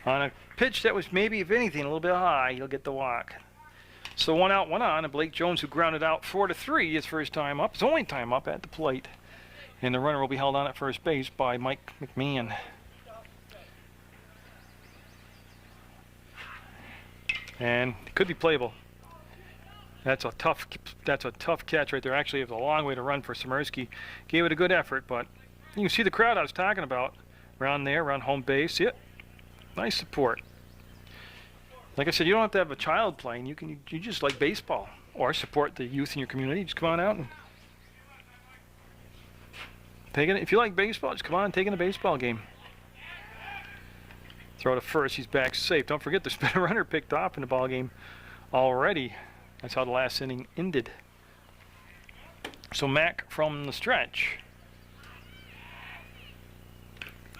On a pitch that was maybe, if anything, a little bit high, he'll get the walk. So 1 out, 1 on, and Blake Jones, who grounded out 4-3 his first time up, his only time up at the plate. And the runner will be held on at first base by Mike McMahon. And it could be playable. That's a tough catch right there. Actually, it was a long way to run for Smirsky. Gave it a good effort, but you can see the crowd I was talking about around there, around home base. Yeah, nice support. Like I said, you don't have to have a child playing. You just like baseball or support the youth in your community. Just come on out and take it. If you like baseball, just come on and take in a baseball game. Throw to first. He's back safe. Don't forget, there's been a runner picked off in the ball game already. That's how the last inning ended. So Mack from the stretch.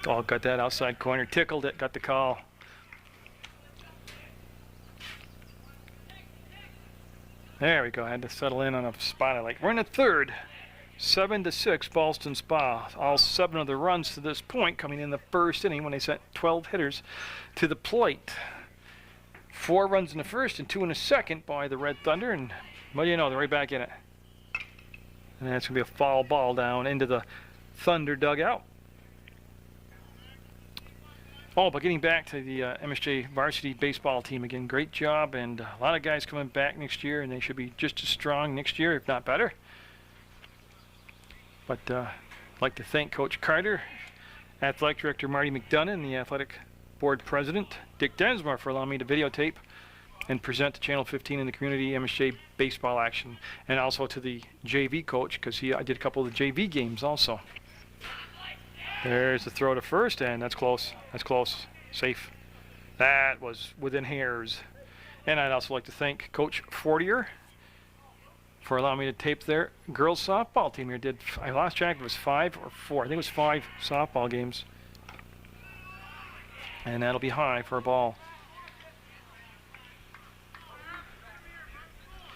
Oh, got that outside corner. Tickled it. Got the call. There we go. Had to settle in on a spot I like. We're in the third. 7-6, Ballston Spa. All 7 of the runs to this point coming in the first inning when they sent 12 hitters to the plate. 4 runs in the first and 2 in the second by the Red Thunder, and what do you know, they're right back in it. And that's going to be a foul ball down into the Thunder dugout. Oh, but getting back to the MSJ varsity baseball team again, great job, and a lot of guys coming back next year, and they should be just as strong next year, if not better. But I'd like to thank Coach Carter, Athletic Director Marty McDonough, and the Athletic Board President Dick Densmore for allowing me to videotape and present to Channel 15 in the community MSJ baseball action, and also to the JV coach, because I did a couple of the JV games also. There's the throw to first, and that's close. That's close. Safe. That was within hairs. And I'd also like to thank Coach Fortier for allowing me to tape their girls softball team here. I lost track, it was 5 or 4. I think it was 5 softball games. And that'll be high for a ball.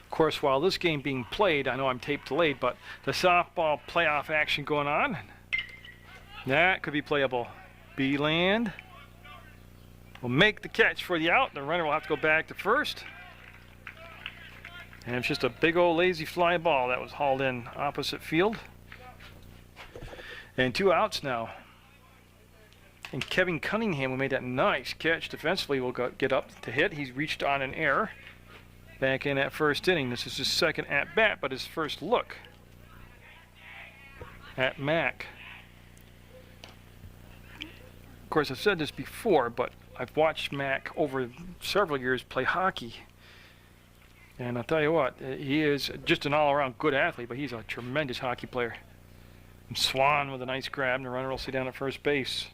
Of course, while this game being played, I know I'm tape delayed, but the softball playoff action going on, that could be playable. Beeland will make the catch for the out. The runner will have to go back to first. And it's just a big old lazy fly ball that was hauled in opposite field. And 2 outs now. And Kevin Cunningham, who made that nice catch defensively, will get up to hit. He's reached on an error back in that first inning. This is his second at-bat, but his first look at Mac. Of course, I've said this before, but I've watched Mac over several years play hockey. And I'll tell you what, he is just an all-around good athlete, but he's a tremendous hockey player. And Swan with a nice grab, and the runner will sit down at first base.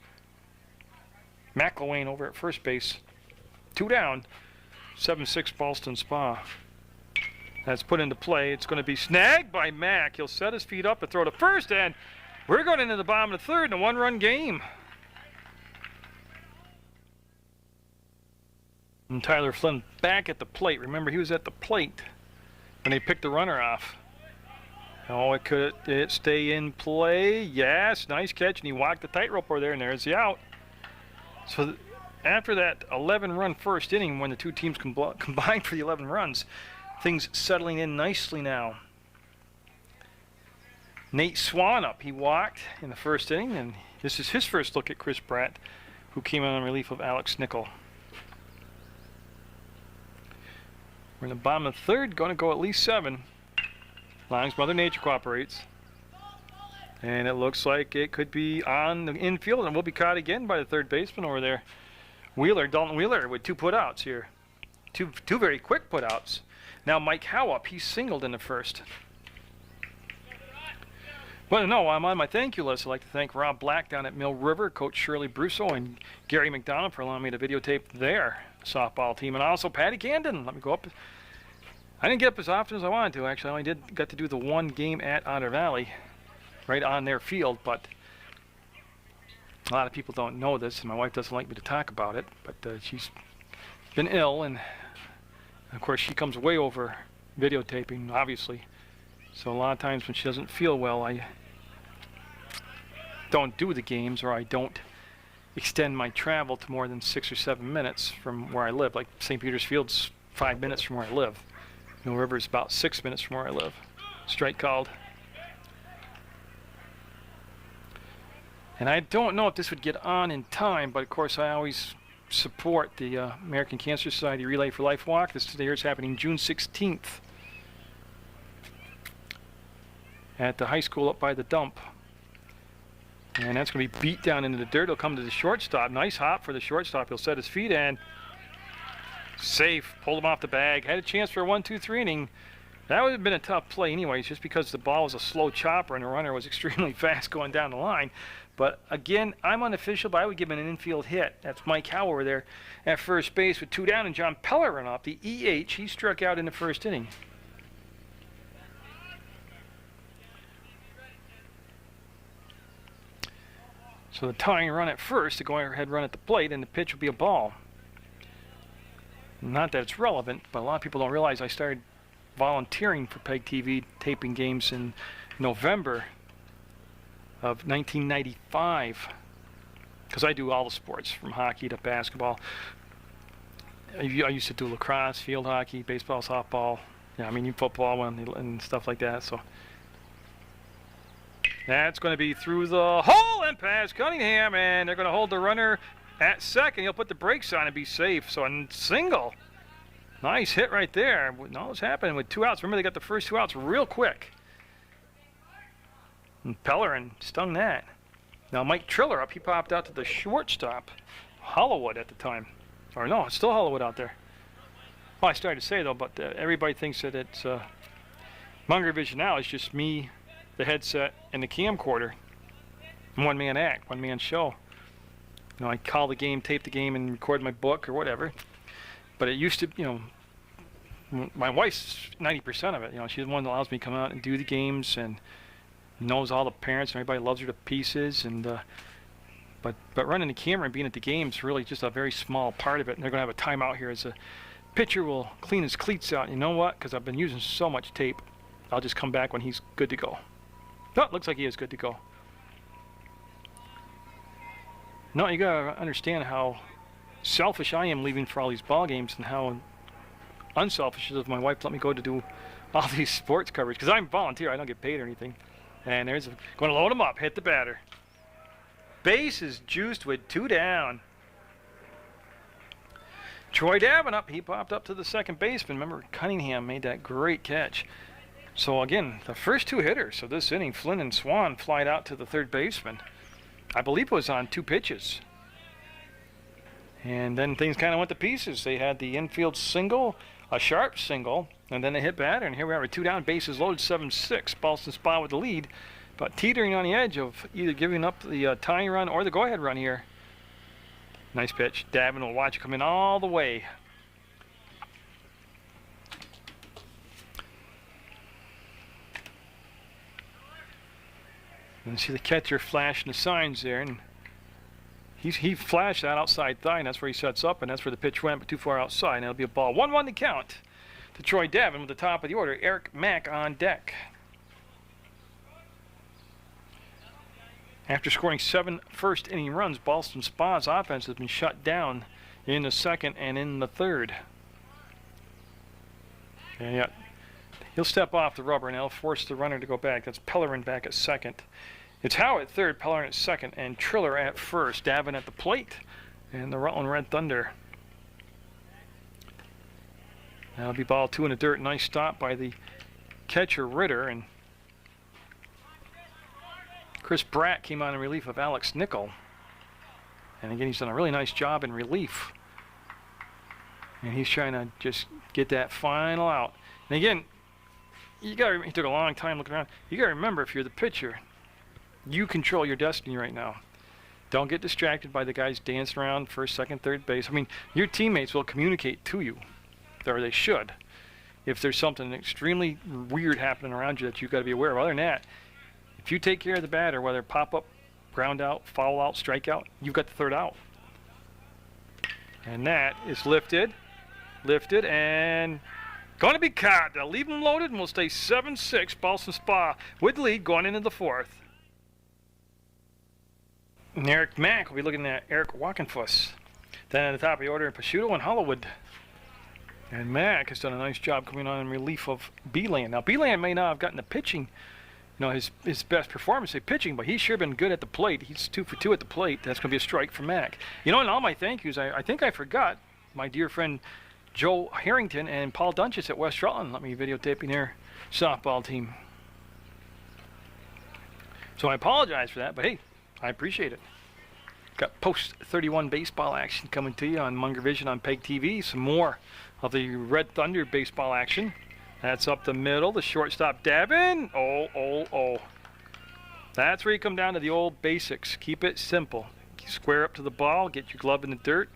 McElwain over at first base. 2 down. 7-6 Ballston Spa. That's put into play. It's going to be snagged by Mac. He'll set his feet up and throw to first, and we're going into the bottom of the third in a 1-run game. And Tyler Flynn back at the plate. Remember, he was at the plate when they picked the runner off. Oh, could it stay in play? Yes, nice catch, and he walked the tightrope over there, and there's the out. So after that 11-run first inning, when the two teams combined for the 11 runs, things settling in nicely now. Nate Swan up. He walked in the first inning, and this is his first look at Chris Pratt, who came in on relief of Alex Nickel. We're in the bottom of the third, going to go at least 7. As long as Mother Nature cooperates. And it looks like it could be on the infield, and we'll be caught again by the third baseman over there. Dalton Wheeler with 2 putouts here. Two very quick putouts. Now Mike Howe up. He singled in the first. Well, no, I'm on my thank you list. I'd like to thank Rob Black down at Mill River, Coach Shirley Brusso, and Gary McDonald for allowing me to videotape their softball team, and also Patty Candon. Let me go up. I didn't get up as often as I wanted to, actually. I only got to do the 1 game at Otter Valley, right on their field, but a lot of people don't know this, and my wife doesn't like me to talk about it, but she's been ill, and of course she comes way over videotaping, obviously. So a lot of times when she doesn't feel well, I don't do the games, or I don't extend my travel to more than 6 or 7 minutes from where I live. Like St. Peter's Field's 5 minutes from where I live. Mill River is about 6 minutes from where I live. Strike called. And I don't know if this would get on in time, but of course I always support the American Cancer Society Relay for Life Walk. This year is happening June 16th at the high school up by the dump. And that's going to be beat down into the dirt. He'll come to the shortstop. Nice hop for the shortstop. He'll set his feet and safe. Pulled him off the bag. Had a chance for a 1-2-3 inning. That would have been a tough play anyways, just because the ball was a slow chopper and the runner was extremely fast going down the line. But again, I'm unofficial, but I would give him an infield hit. That's Mike Howe over there at first base with 2 down, and John Pellerin off the EH. He struck out in the first inning. So the tying run at first, the going ahead run at the plate, and the pitch will be a ball. Not that it's relevant, but a lot of people don't realize I started volunteering for PEGTV taping games in November of 1995, because I do all the sports from hockey to basketball. I used to do lacrosse, field hockey, baseball, softball, yeah, I mean football and stuff like that. So that's going to be through the hole and past Cunningham, and they're going to hold the runner at second. He'll put the brakes on and be safe. So a single. Nice hit right there. All that's happening with 2 outs. Remember, they got the first 2 outs real quick. And Pellerin stung that. Now Mike Triller up. He popped out to the shortstop. Hollywood at the time. Or no, it's still Hollywood out there. Well, I started to say, though, but everybody thinks that it's Munger Vision now. It's just me, the headset, and the camcorder. One-man act, one-man show. You know, I call the game, tape the game, and record my book or whatever. But it used to, you know, my wife's 90% of it. You know, she's the one that allows me to come out and do the games and knows all the parents, and everybody loves her to pieces. And but running the camera and being at the game is really just a very small part of it. And they're going to have a timeout here as a pitcher will clean his cleats out. You know what? Because I've been using so much tape, I'll just come back when he's good to go. Oh, it looks like he is good to go. No, you gotta understand how selfish I am leaving for all these ball games, and how unselfish it is of my wife to let me go to do all these sports coverage, because I'm volunteer. I don't get paid or anything. And there's going to load him up, hit the batter. Base is juiced with 2 down. Troy Davin up. He popped up to the second baseman. Remember, Cunningham made that great catch. So again, the first 2 hitters of this inning, Flynn and Swan, flied out to the third baseman. I believe it was on 2 pitches. And then things kind of went to pieces. They had the infield single, a sharp single, and then they hit batter. And here we are with 2 down, bases loaded, 7-6. Ballston Spa with the lead, but teetering on the edge of either giving up the tying run or the go-ahead run here. Nice pitch. Davin will watch it come in all the way. And see the catcher flashing the signs there, and he flashed that outside thigh, and that's where he sets up, and that's where the pitch went, but too far outside, and it'll be a ball. 1-1 to count to Troy Davin with the top of the order. Eric Mack on deck. After scoring 7 first-inning runs, Ballston Spa's offense has been shut down in the second and in the third. And yeah, he'll step off the rubber, and they'll force the runner to go back. That's Pellerin back at second. It's Howe at third, Pellerin at second, and Triller at first. Davin at the plate, and the Rutland Red Thunder. That'll be ball 2 in the dirt. Nice stop by the catcher Ritter, and Chris Bratt came on in relief of Alex Nickel. And again, he's done a really nice job in relief. And he's trying to just get that final out. And again, he took a long time looking around. You got to remember, if you're the pitcher, you control your destiny right now. Don't get distracted by the guys dancing around first, second, third base. I mean, your teammates will communicate to you, or they should, if there's something extremely weird happening around you that you've got to be aware of. Other than that, if you take care of the batter, whether pop up, ground out, foul out, strike out, you've got the third out. And that is lifted, and going to be caught. They'll leave them loaded, and we'll stay 7-6. Ballston Spa with the lead going into the fourth. And Eric Mack will be looking at Eric Walkenfuss. Then at the top of the order, Pashutto and Hollywood. And Mack has done a nice job coming on in relief of Beeland. Now, Beeland may not have gotten the pitching, you know, his best performance at pitching, but he's sure been good at the plate. He's 2 for 2 at the plate. That's going to be a strike for Mack. You know, in all my thank yous, I think I forgot my dear friend Joe Harrington and Paul Dunches at West Rutland. Let me videotaping their softball team. So I apologize for that, but hey, I appreciate it. Got post-31 baseball action coming to you on Munger Vision on PEGTV. Some more of the Red Thunder baseball action. That's up the middle. The shortstop, Davin. Oh. That's where you come down to the old basics. Keep it simple. Square up to the ball. Get your glove in the dirt.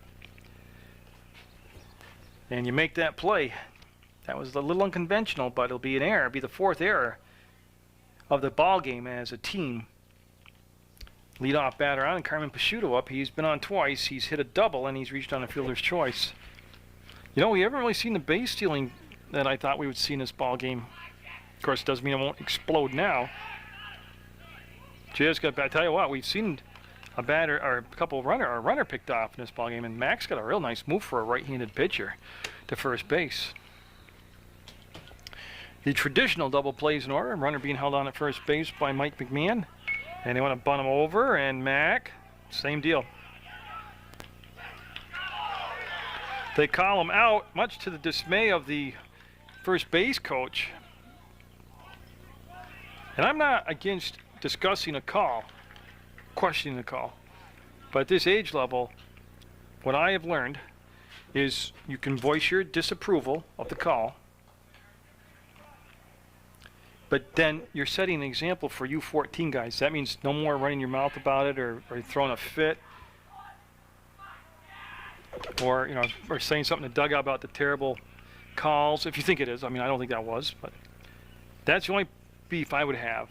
And you make that play. That was a little unconventional, but it'll be an error. It'll be the 4th error of the ball game as a team. Leadoff batter on, and Carmen Pashutto up. He's been on twice. He's hit a double, and he's reached on a fielder's choice. You know, we haven't really seen the base stealing that I thought we would see in this ball game. Of course, it doesn't mean it won't explode now. Just got, I tell you what, we've seen a batter or a runner picked off in this ball game, and Max got a real nice move for a right-handed pitcher to first base. The traditional double plays in order. Runner being held on at first base by Mike McMahon. And they want to bunt him over, and Mack, same deal. They call him out, much to the dismay of the first base coach. And I'm not against discussing a call, questioning the call. But at this age level, what I have learned is you can voice your disapproval of the call, but then you're setting an example for you 14 guys. That means no more running your mouth about it or throwing a fit or, you know, or saying something to Doug about the terrible calls, if you think it is. I mean, I don't think that was, but that's the only beef I would have,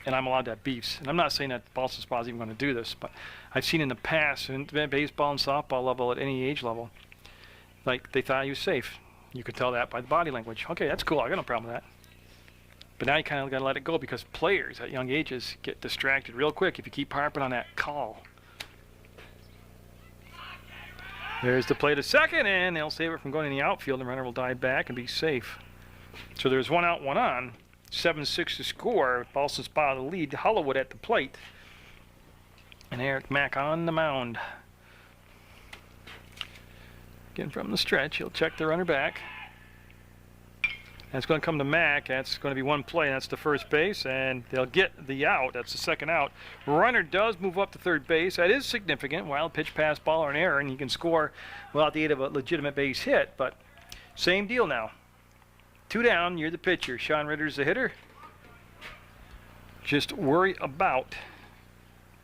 and I'm allowed to have beefs. And I'm not saying that Ballston Spa is even going to do this, but I've seen in the past, in baseball and softball level, at any age level, like they thought he was safe. You could tell that by the body language. Okay, that's cool. I got no problem with that. But now you kind of got to let it go because players at young ages get distracted real quick if you keep harping on that call. There's the play to second, and they'll save it from going in the outfield. The runner will dive back and be safe. So there's 1 out, 1 on. 7-6 to score. Ballston Spa the lead. Hollywood at the plate. And Eric Mack on the mound. Again from the stretch, he'll check the runner back. That's going to come to Mack. That's going to be one play. That's the first base, and they'll get the out. That's the second out. Runner does move up to third base. That is significant. Wild pitch, pass, ball, or an error, and you can score without the aid of a legitimate base hit. But same deal now. 2 down. You're the pitcher. Sean Ritter's the hitter. Just worry about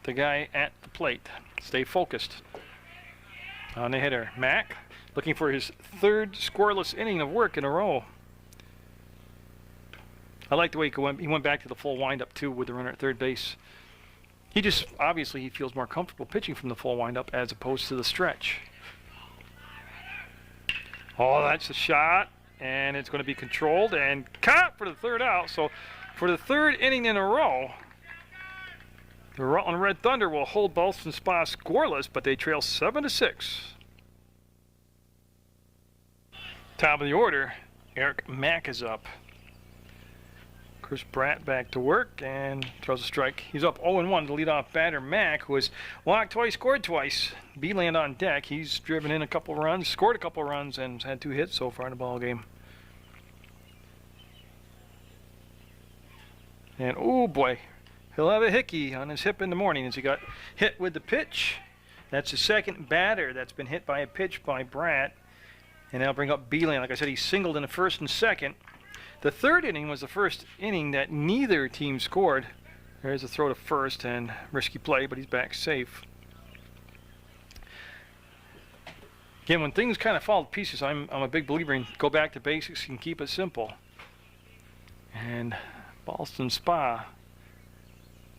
the guy at the plate. Stay focused on the hitter. Mack looking for his 3rd scoreless inning of work in a row. I like the way he went back to the full windup too with the runner at third base. He just, obviously he feels more comfortable pitching from the full windup as opposed to the stretch. Oh, that's a shot, and it's going to be controlled and caught for the 3rd out. So for the 3rd inning in a row, the Rutland Red Thunder will hold Ballston Spa scoreless, but they trail 7-6. Top of the order, Eric Mack is up. Chris Bratt back to work and throws a strike. He's up 0-1 to leadoff batter Mack, who has walked twice, scored twice. Beeland on deck. He's driven in a couple runs, scored a couple runs, and had 2 hits so far in the ball game. And oh boy, he'll have a hickey on his hip in the morning as he got hit with the pitch. That's the 2nd batter that's been hit by a pitch by Bratt. And they'll bring up Beeland. Like I said, he singled in the 1st and 2nd. The 3rd inning was the first inning that neither team scored. There's a throw to first and risky play, but he's back safe. Again, when things kind of fall to pieces, I'm a big believer in go back to basics and keep it simple. And Ballston Spa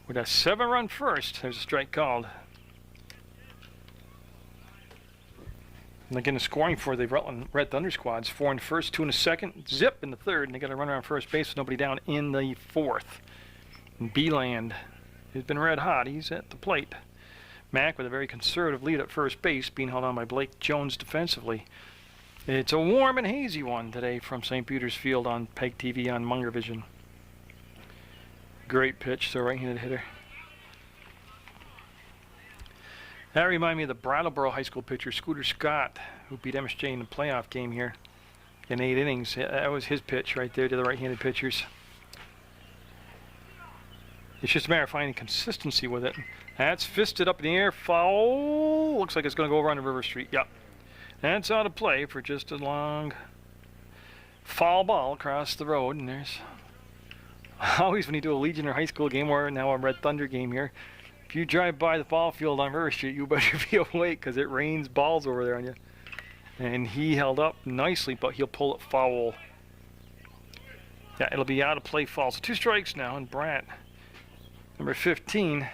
with a 7-run first. There's a strike called. And again, the scoring for the Rutland Red Thunder squad's 4 in the 1st, 2 in the 2nd, zip in the 3rd, and they got a runner on first base with nobody down in the 4th. And Beeland has been red hot. He's at the plate. Mack with a very conservative lead at first base, being held on by Blake Jones defensively. It's a warm and hazy one today from St. Peter's Field on PEGTV on Munger Vision. Great pitch, so right-handed hitter. That reminded me of the Brattleboro High School pitcher, Scooter Scott, who beat MSJ in the playoff game here in 8 innings. That was his pitch right there to the right-handed pitchers. It's just a matter of finding consistency with it. That's fisted up in the air, foul. Looks like it's going to go around the River Street. Yep. That's out of play for just a long foul ball across the road. And there's always when you do a Legion or high school game or now a Red Thunder game here, if you drive by the ball field on River Street, you better be awake because it rains balls over there on you. And he held up nicely, but he'll pull it foul. Yeah, it'll be out of play foul. So 2 strikes now, and Bratt, number 15,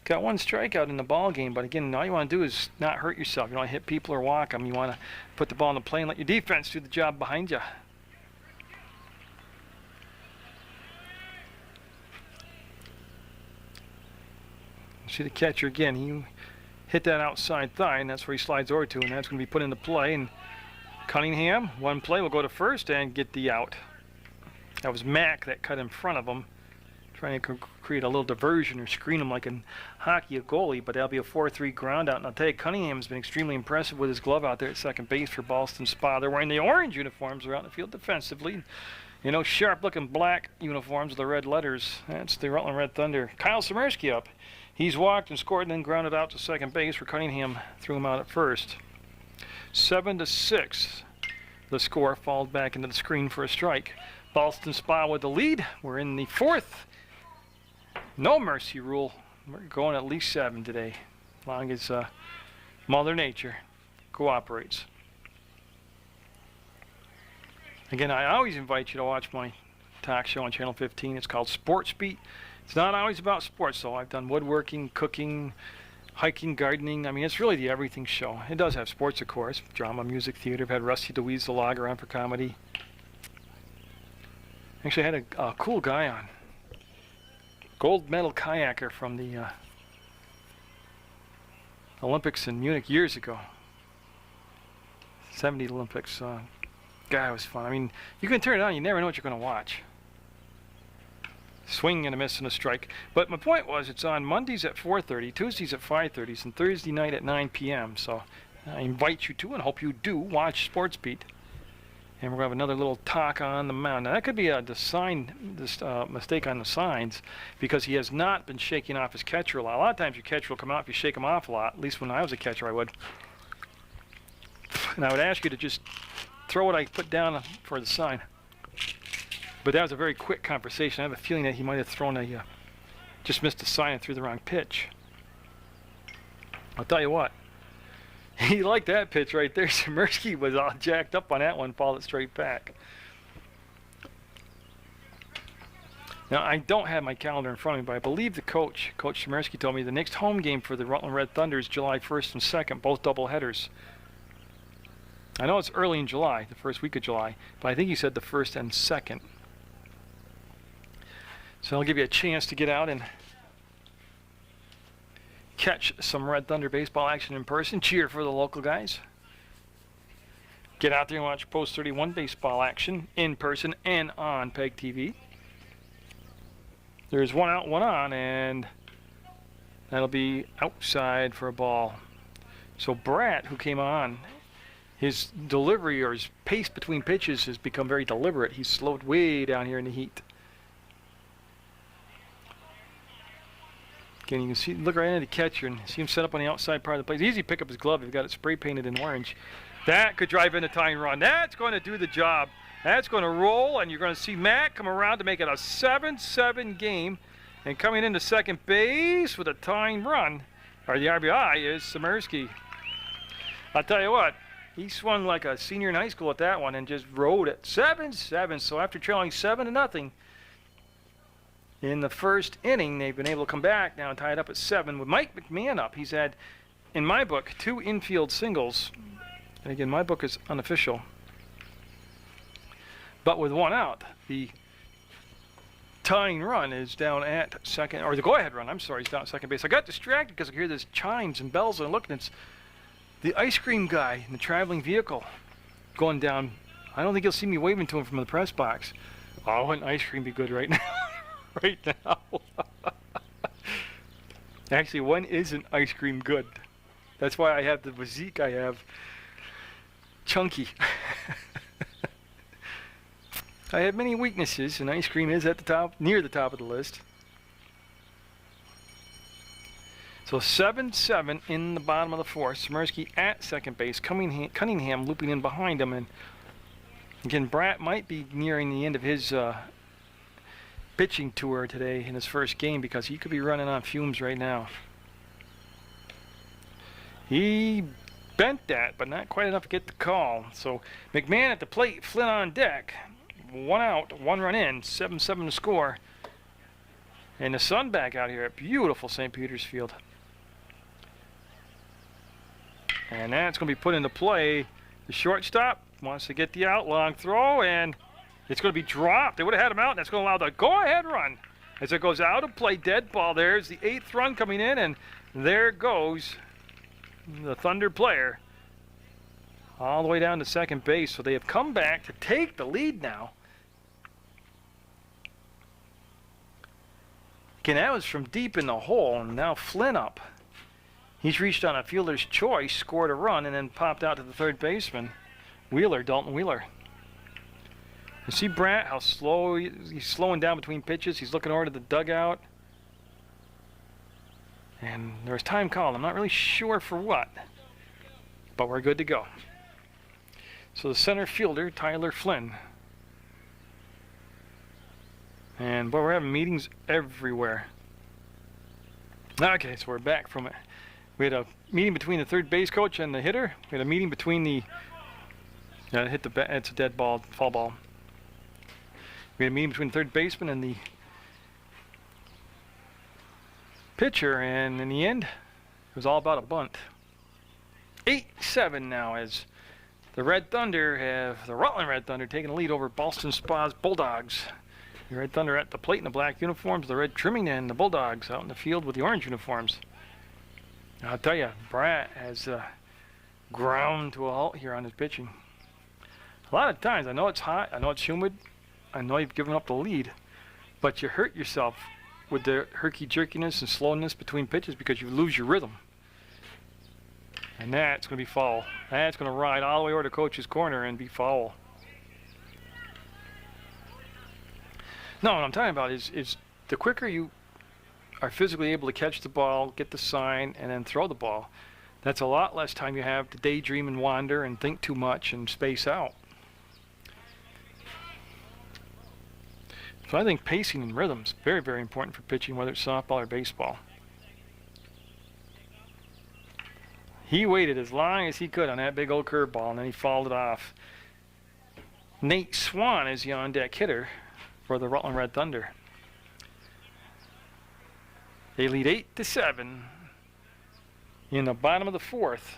got 1 strikeout in the ball game. But again, all you want to do is not hurt yourself. You don't want to hit people or walk them. You want to put the ball in the play and let your defense do the job behind you. See the catcher again. He hit that outside thigh, and that's where he slides over to, and that's going to be put into play. And Cunningham, 1 play, will go to first and get the out. That was Mack that cut in front of him, trying to create a little diversion or screen him like in hockey, a goalie, but that'll be a 4-3 ground out. And I'll tell you, Cunningham's been extremely impressive with his glove out there at second base for Ballston Spa. They're wearing the orange uniforms around the field defensively. You know, sharp-looking black uniforms with the red letters. That's the Rutland Red Thunder. Kyle Semersky up. He's walked and scored and then grounded out to second base where Cunningham threw him out at first. 7-6. The score falls back into the screen for a strike. Ballston Spa with the lead. We're in the 4th. No mercy rule. We're going at least 7 today, as long as Mother Nature cooperates. Again, I always invite you to watch my talk show on Channel 15. It's called Sports Beat. It's not always about sports, though. I've done woodworking, cooking, hiking, gardening. I mean, it's really the everything show. It does have sports, of course. Drama, music, theater. I've had Rusty DeWeese the logger on for comedy. Actually, I had a cool guy on. Gold medal kayaker from the Olympics in Munich years ago. 70 Olympics. God, it was fun. I mean, you can turn it on, you never know what you're going to watch. Swing and a miss and a strike. But my point was, it's on Mondays at 4:30, Tuesdays at 5:30, and Thursday night at 9 p.m. So I invite you to, and hope you do, watch Sports Beat. And we're going to have another little talk on the mound. Now, that could be a mistake on the signs, because he has not been shaking off his catcher a lot. A lot of times your catcher will come out if you shake him off a lot. At least when I was a catcher, I would. And I would ask you to just throw what I put down for the sign. But that was a very quick conversation. I have a feeling that he might have thrown just missed a sign and threw the wrong pitch. I'll tell you what. He liked that pitch right there. Szymerski was all jacked up on that one, followed it straight back. Now, I don't have my calendar in front of me, but I believe the Coach Szymerski, told me the next home game for the Rutland Red Thunder is July 1st and 2nd, both doubleheaders. I know it's early in July, the first week of July, but I think he said the 1st and 2nd. So I'll give you a chance to get out and catch some Red Thunder baseball action in person. Cheer for the local guys. Get out there and watch Post 31 baseball action in person and on PEGTV. There's one out, one on, and that'll be outside for a ball. So Bratt, who came on, his delivery or his pace between pitches has become very deliberate. He's slowed way down here in the heat. Again, you can see, look right into the catcher and see him set up on the outside part of the plate. It's easy to pick up his glove. He's got it spray painted in orange. That could drive in a tying run. That's going to do the job. That's going to roll, and you're going to see Matt come around to make it a 7-7 game. And coming into second base with a tying run, or the RBI, is Szymerski. I'll tell you what, he swung like a senior in high school at that one and just rode it. 7-7. So after trailing 7-0 in the first inning, they've been able to come back now and tie it up at 7 with Mike McMahon up. He's had, in my book, 2 infield singles. And again, my book is unofficial. But with one out, the tying run is down at second, or the go-ahead run, I'm sorry, is down at second base. I got distracted because I could hear this chimes and bells, and I looked, and it's the ice cream guy in the traveling vehicle going down. I don't think you'll see me waving to him from the press box. Oh, wouldn't ice cream be good right now? Right now. Actually, when isn't ice cream good? That's why I have the physique I have. Chunky. I have many weaknesses, and ice cream is at the top, near the top of the list. So 7-7 in the bottom of the fourth. Szymerski at second base. Cunningham looping in behind him, and again, Bratt might be nearing the end of his pitching tour today in his first game, because he could be running on fumes right now. He bent that, but not quite enough to get the call. So McMahon at the plate, Flynn on deck. 1 out, 1 run in, 7-7 to score. And the sun back out here at beautiful St. Peter's Field. And that's going to be put into play. The shortstop wants to get the out, long throw, and it's going to be dropped. They would have had him out, and that's going to allow the go-ahead run. As it goes out of play, dead ball. There's the 8th run coming in, and there goes the Thunder player all the way down to second base. So they have come back to take the lead now. Again, that was from deep in the hole, and now Flynn up. He's reached on a fielder's choice, scored a run, and then popped out to the third baseman, Dalton Wheeler. You see Bratt, how slow he's slowing down between pitches. He's looking over to the dugout. And there's time called. I'm not really sure for what, but we're good to go. So the center fielder, Tyler Flynn. And boy, we're having meetings everywhere. Okay, so we're back from it. We had a meeting between the third base coach and the hitter. We had a meeting between the hit the bat. It's a dead ball, foul ball. We had a meeting between the third baseman and the pitcher, and in the end, it was all about a bunt. 8-7 now, as the Rutland Red Thunder taking the lead over Ballston Spa's Bulldogs. The Red Thunder at the plate in the black uniforms, the red trimming, and the Bulldogs out in the field with the orange uniforms. I'll tell you, Brat has ground to a halt here on his pitching. A lot of times, I know it's hot, I know it's humid, I know you've given up the lead, but you hurt yourself with the herky-jerkiness and slowness between pitches because you lose your rhythm. And that's going to be foul. That's going to ride all the way over to coach's corner and be foul. No, what I'm talking about is the quicker you are physically able to catch the ball, get the sign, and then throw the ball, that's a lot less time you have to daydream and wander and think too much and space out. So I think pacing and rhythm is very, very important for pitching, whether it's softball or baseball. He waited as long as he could on that big old curveball, and then he fouled it off. Nate Swan is the on-deck hitter for the Rutland Red Thunder. They lead 8-7 in the bottom of the fourth.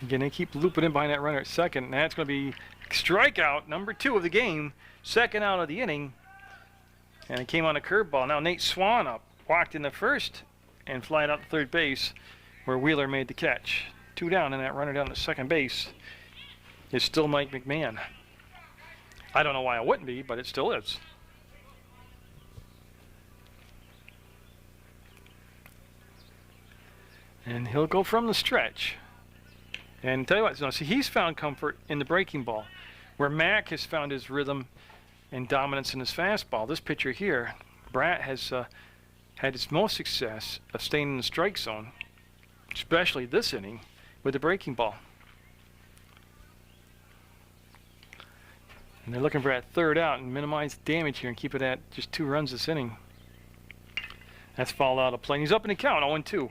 Again, they keep looping in behind that runner at second, and that's going to be strikeout number 2 of the game, second out of the inning, and it came on a curveball. Now Nate Swan up, walked in the first, and flied out to third base, where Wheeler made the catch. 2 down, and that runner down to second base is still Mike McMahon. I don't know why it wouldn't be, but it still is. And he'll go from the stretch. And tell you what, see, he's found comfort in the breaking ball, where Mack has found his rhythm and dominance in his fastball. This pitcher here, Brat, has had his most success of staying in the strike zone, especially this inning, with the breaking ball. And they're looking for that third out and minimize damage here and keep it at just 2 runs this inning. That's fouled out of play. And he's up in the count, 0-2.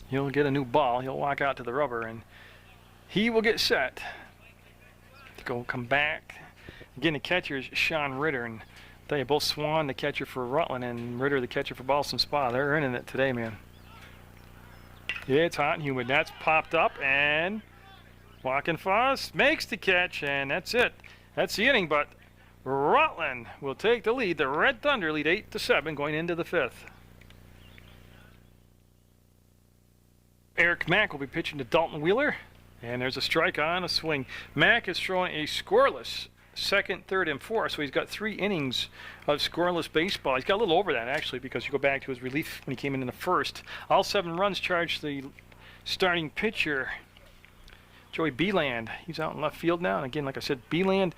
He'll get a new ball. He'll walk out to the rubber, and he will get set to come back. Again, the catcher is Sean Ritter, and I'll tell you, both Swan, the catcher for Rutland, and Ritter, the catcher for Ballston Spa, they're in it today, man. Yeah, it's hot and humid. That's popped up, and Walking Foss makes the catch, and that's it. That's the inning, but Rutland will take the lead. The Red Thunder lead 8-7 going into the 5th. Eric Mack will be pitching to Dalton Wheeler, and there's a strike on a swing. Mack is throwing a scoreless 2nd, 3rd, and 4th, so he's got 3 innings of scoreless baseball. He's got a little over that, actually, because you go back to his relief when he came in the 1st. All 7 runs charged the starting pitcher, Joey Beeland. He's out in left field now, and again, like I said, Beeland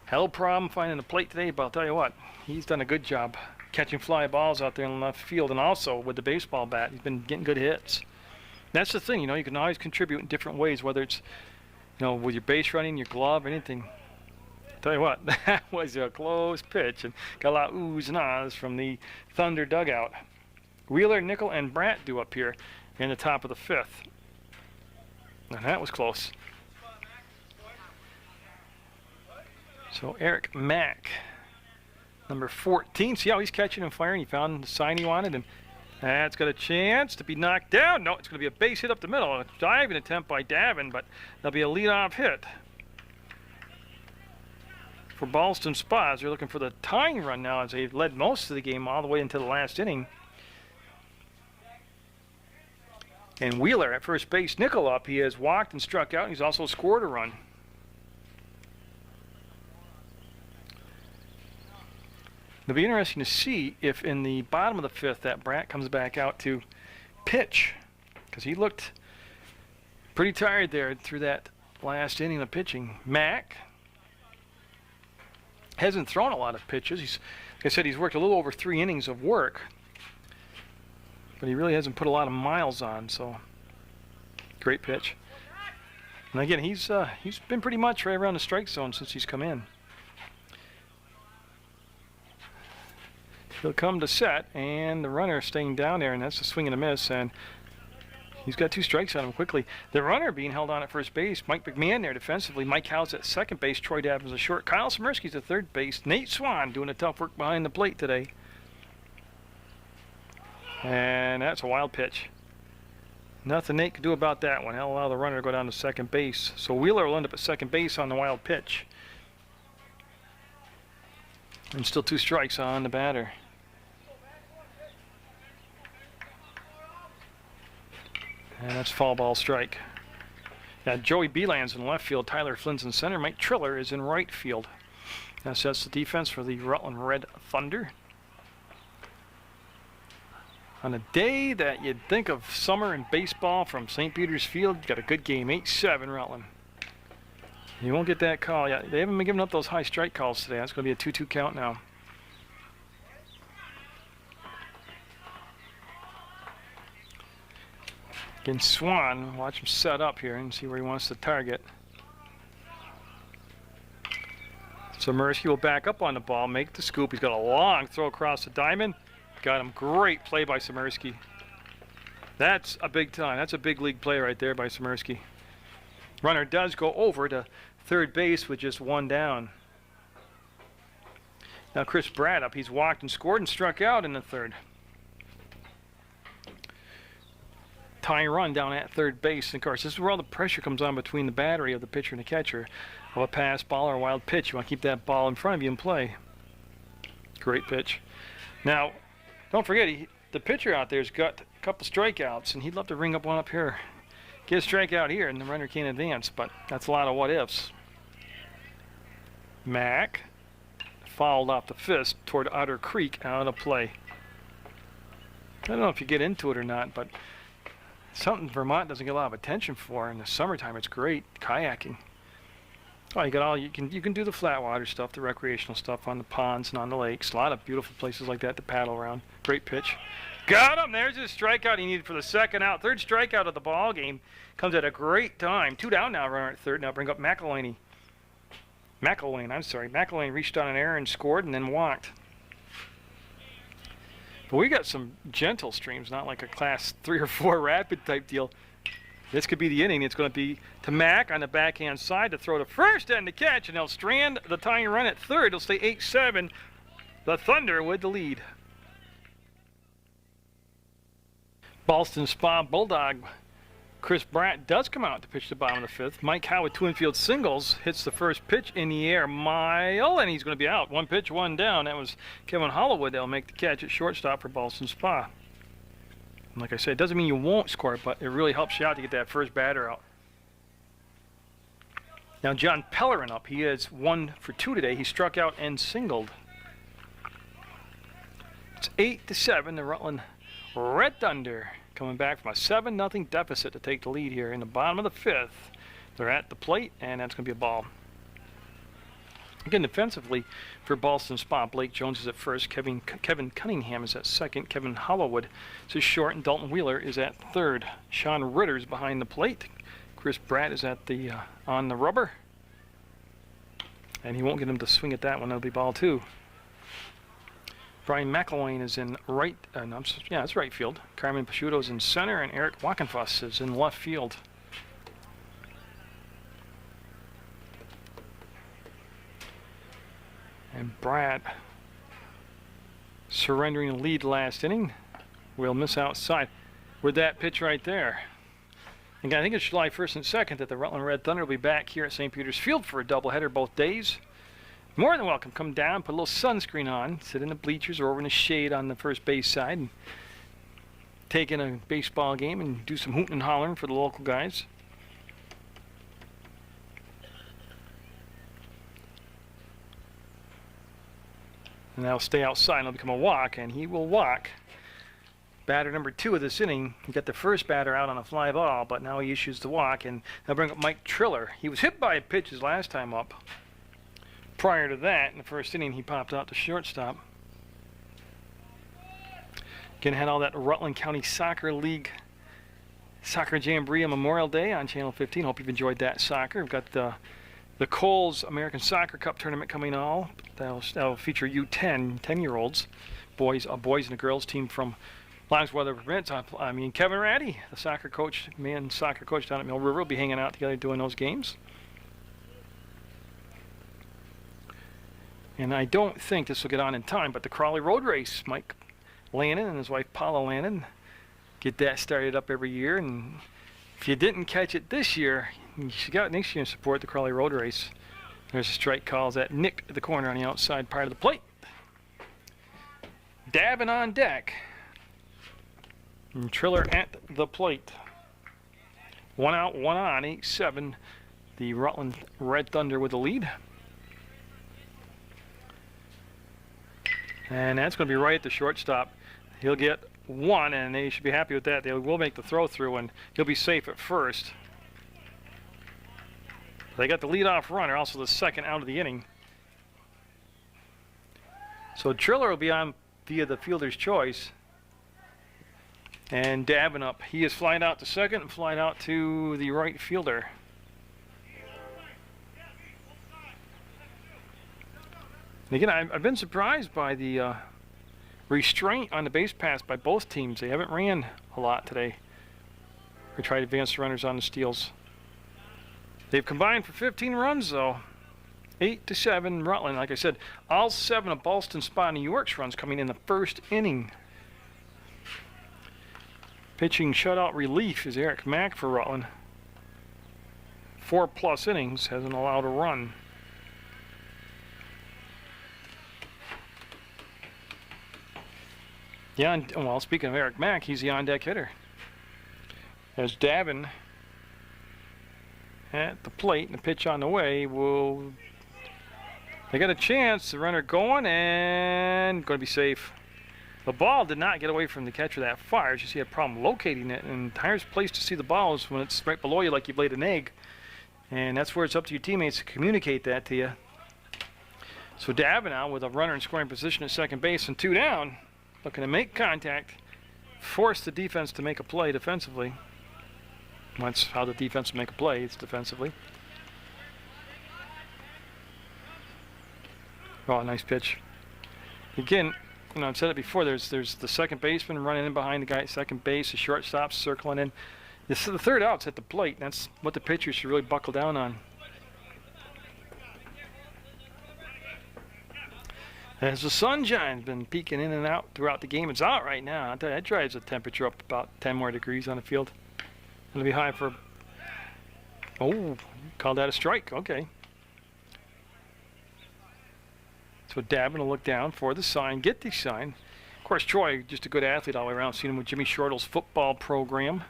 had a problem finding the plate today, but I'll tell you what, he's done a good job catching fly balls out there in left field, and also with the baseball bat, he's been getting good hits. That's the thing, you can always contribute in different ways, whether it's, with your base running, your glove, anything. I'll tell you what, that was a close pitch, and got a lot of oohs and ahs from the Thunder dugout. Wheeler, Nickel, and Brandt do up here in the top of the 5th. And that was close. So Eric Mack, number 14. See how he's catching and firing? He found the sign he wanted, and that's got a chance to be knocked down. No, it's going to be a base hit up the middle. A diving attempt by Davin, but there'll be a leadoff hit for Ballston Spas. They're looking for the tying run now, as they've led most of the game all the way into the last inning. And Wheeler at first base, Nickel up. He has walked and struck out, and he's also scored a run. It'll be interesting to see if in the bottom of the 5th that Brandt comes back out to pitch, because he looked pretty tired there through that last inning of pitching. Mack hasn't thrown a lot of pitches. Like I said, he's worked a little over 3 innings of work, but he really hasn't put a lot of miles on, so great pitch. And again, he's been pretty much right around the strike zone since he's come in. He'll come to set, and the runner staying down there, and that's a swing and a miss, and he's got 2 strikes on him quickly. The runner being held on at first base, Mike McMahon there defensively, Mike Howes at second base, Troy Dabbins a short, Kyle Smirsky's at third base, Nate Swan doing the tough work behind the plate today. And that's a wild pitch. Nothing Nate could do about that one. He'll allow the runner to go down to second base. So Wheeler will end up at second base on the wild pitch. And still 2 strikes on the batter. And that's foul ball strike. Now Joey Beeland's in left field. Tyler Flynn's in center. Mike Triller is in right field. That's the defense for the Rutland Red Thunder. On a day that you'd think of summer and baseball from St. Peter's Field, you got a good game, 8-7 Rutland. You won't get that call yet. They haven't been giving up those high strike calls today. That's going to be a 2-2 count now. Again, Swan, watch him set up here and see where he wants to target. So Mursky will back up on the ball, make the scoop. He's got a long throw across the diamond. Got him. Great play by Samersky. That's a big time. That's a big league play right there by Samersky. Runner does go over to third base with just 1 down. Now Chris Bratt up. He's walked and scored and struck out in the third. Tying run down at third base. And of course, this is where all the pressure comes on between the battery of the pitcher and the catcher. Of a pass ball or a wild pitch. You want to keep that ball in front of you and play. Great pitch. Now, don't forget, the pitcher out there's got a couple strikeouts, and he'd love to ring up one up here. Get a strikeout here, and the runner can't advance, but that's a lot of what-ifs. Mack fouled off the fist toward Otter Creek, out of play. I don't know if you get into it or not, but something Vermont doesn't get a lot of attention for. In the summertime, it's great, kayaking. Oh, you can do the flat water stuff, the recreational stuff on the ponds and on the lakes. A lot of beautiful places like that to paddle around. Great pitch. Got him. There's his strikeout he needed for the second out. Third strikeout of the ball game. Comes at a great time. 2 down now, runner at third. Now bring up McElwain. McElwain reached on an error and scored and then walked. But we got some gentle streams, not like a class 3 or 4 rapid type deal. This could be the inning. It's going to be to Mack on the backhand side to throw to first and to catch, and they'll strand the tying run at third. It'll stay 8-7. The Thunder with the lead. Ballston Spa Bulldog Chris Bratt does come out to pitch the bottom of the 5th. Mike Howe with 2 infield singles hits the first pitch in the air mile, and he's going to be out. 1 pitch, 1 down. That was Kevin Hollowood that'll make the catch at shortstop for Ballston Spa. Like I said, it doesn't mean you won't score, but it really helps you out to get that first batter out. Now John Pellerin up. He is 1 for 2 today. He struck out and singled. It's 8-7. The Rutland Red Thunder coming back from a 7-0 deficit to take the lead here in the bottom of the 5th. They're at the plate, and that's going to be a ball. Again, defensively for Ballston Spa, Blake Jones is at first, Kevin Cunningham is at second, Kevin Hollowood is short, and Dalton Wheeler is at third. Sean Ritter's behind the plate. Chris Bratt is at the on the rubber, and he won't get him to swing at that one. That'll be ball 2. Brian McElwain is in right, it's right field. Carmen Pasciuto's in center, and Eric Wackenfuss is in left field. And Bratt surrendering the lead last inning. Will miss outside with that pitch right there. And I think it's July 1st and 2nd that the Rutland Red Thunder will be back here at St. Peter's Field for a doubleheader both days. More than welcome. Come down, put a little sunscreen on, sit in the bleachers or over in the shade on the first base side, and take in a baseball game and do some hooting and hollering for the local guys. And that'll stay outside and it'll become a walk, and he will walk. Batter number 2 of this inning. He got the first batter out on a fly ball, but now he issues the walk, and they'll bring up Mike Triller. He was hit by a pitch his last time up. Prior to that, in the first inning, he popped out to shortstop. Again, had all that Rutland County Soccer League Soccer Jamboree on Memorial Day on Channel 15. Hope you've enjoyed that soccer. We've got the Coles American Soccer Cup tournament coming on. That'll feature U10, 10-year-olds, a boys and a girls team from, as long as weather permits. I mean, Kevin Ratty, the soccer coach down at Mill River, will be hanging out together doing those games. And I don't think this will get on in time, but the Crawley Road Race, Mike Lannon and his wife Paula Lannon get that started up every year. And if you didn't catch it this year, you should go out next year and support the Crawley Road Race. There's a strike call at Nick at the corner on the outside part of the plate. Dabbing on deck. And Triller at the plate. 1 out, 1 on, 8-7. The Rutland Red Thunder with the lead. And that's going to be right at the shortstop. He'll get 1, and they should be happy with that. They will make the throw through, and he'll be safe at first. They got the leadoff runner, also the second out of the inning. So Triller will be on via the fielder's choice. And dabbing up. He is flying out to second and flying out to the right fielder. And again, I've been surprised by the restraint on the base pass by both teams. They haven't ran a lot today. Or tried to advance the runners on the steals. They've combined for 15 runs, though. 8-7 Rutland. Like I said, all 7 of Ballston Spa New York's runs coming in the first inning. Pitching shutout relief is Eric Mack for Rutland. 4+ innings, hasn't allowed a run. Yeah, well, speaking of Eric Mack, he's the on-deck hitter. There's Davin at the plate, and the pitch on the way will... They got a chance, the runner going, and going to be safe. The ball did not get away from the catcher that far. It's just he had a problem locating it, and the hardest place to see the ball is when it's right below you like you've laid an egg. And that's where it's up to your teammates to communicate that to you. So Davin now with a runner in scoring position at second base and 2 down, looking to make contact, force the defense to make a play defensively. That's how the defense will make a play, it's defensively. Oh, nice pitch. Again, you know, I've said it before, there's the second baseman running in behind the guy at second base, the shortstop circling in. The third out's at the plate. That's what the pitcher should really buckle down on. As the sunshine's been peeking in and out throughout the game, it's out right now. I'll tell you, that drives the temperature up about 10 more degrees on the field. It'll be high for... Oh, called that a strike. Okay. So Davin will look down for the sign, get the sign. Of course, Troy, just a good athlete all the way around. Seen him with Jimmy Shortle's football program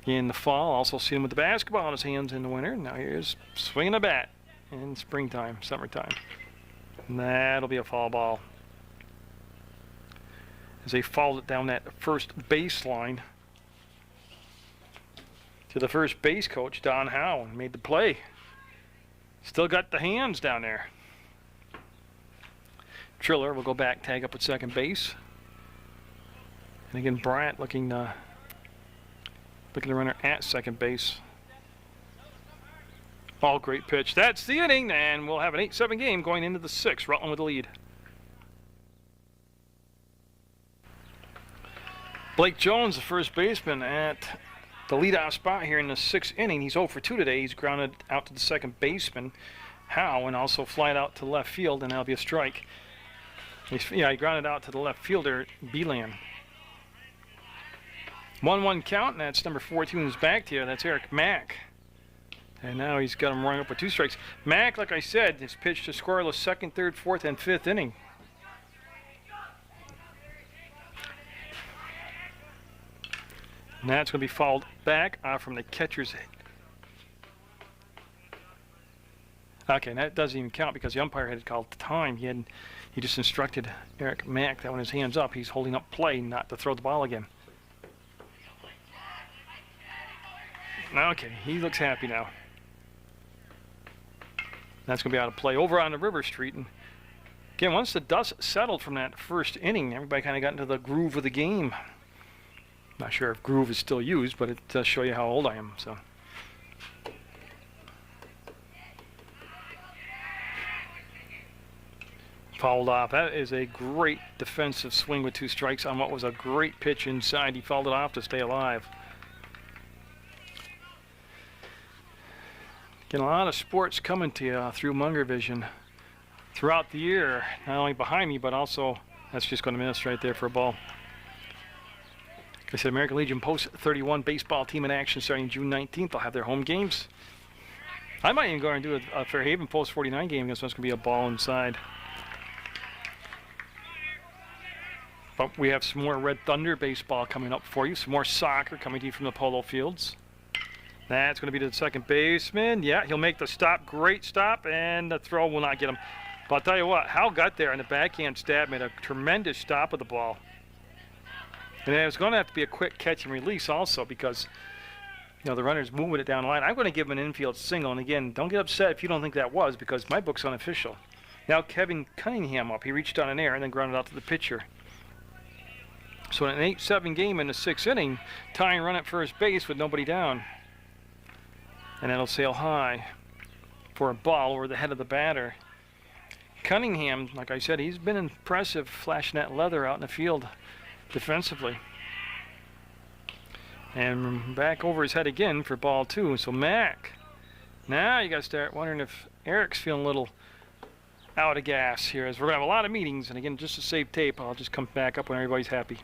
in the fall. Also seen him with the basketball in his hands in the winter. Now here's swinging a bat in springtime, summertime. And that'll be a foul ball. As they fouled it down that first baseline to the first base coach, Don Howe, and made the play. Still got the hands down there. Triller will go back, tag up at second base. And again, Bryant looking the runner at second base. All great pitch. That's the inning, and we'll have an 8-7 game going into the 6th. Rutland with the lead. Blake Jones, the first baseman, at the leadoff spot here in the 6th inning. He's 0 for 2 today. He's grounded out to the second baseman, Howe, and also flied out to left field, and that'll be a strike. He grounded out to the left fielder, Beelan. 1-1 count, and that's number 14 who's back to you. That's Eric Mack. And now he's got him running up with 2 strikes. Mack, like I said, has pitched a scoreless 2nd, 3rd, 4th, and 5th inning. And that's going to be fouled back from the catcher's head. Okay, and that doesn't even count because the umpire had called time. He just instructed Eric Mack that when his hand's up, he's holding up play, not to throw the ball again. Okay, he looks happy now. That's going to be out of play over on the River Street. And again, once the dust settled from that first inning, everybody kind of got into the groove of the game. Not sure if groove is still used, but it does show you how old I am. So. Fouled off. That is a great defensive swing with 2 strikes on what was a great pitch inside. He fouled it off to stay alive. Getting a lot of sports coming to you through Munger Vision throughout the year. Not only behind me, but also, that's just going to miss right there for a ball. Like I said, American Legion Post 31 baseball team in action starting June 19th. They'll have their home games. I might even go and do a Fairhaven Post 49 game because it's going to be a ball inside. But we have some more Red Thunder baseball coming up for you. Some more soccer coming to you from the polo fields. That's going to be to the second baseman. Yeah, he'll make the stop. Great stop, and the throw will not get him. But I'll tell you what, Hal got there, and the backhand stab made a tremendous stop of the ball. And it was going to have to be a quick catch and release also because, you know, the runner's moving it down the line. I'm going to give him an infield single. And again, don't get upset if you don't think that was because my book's unofficial. Now Kevin Cunningham up. He reached on an air and then grounded out to the pitcher. So in an 8-7 game in the 6th inning, tying run at first base with nobody down. And that'll sail high for a ball over the head of the batter. Cunningham, like I said, he's been impressive flashing that leather out in the field defensively. And back over his head again for ball 2. So Mac, now you got to start wondering if Eric's feeling a little out of gas here as we're going to have a lot of meetings. And again, just to save tape, I'll just come back up when everybody's happy.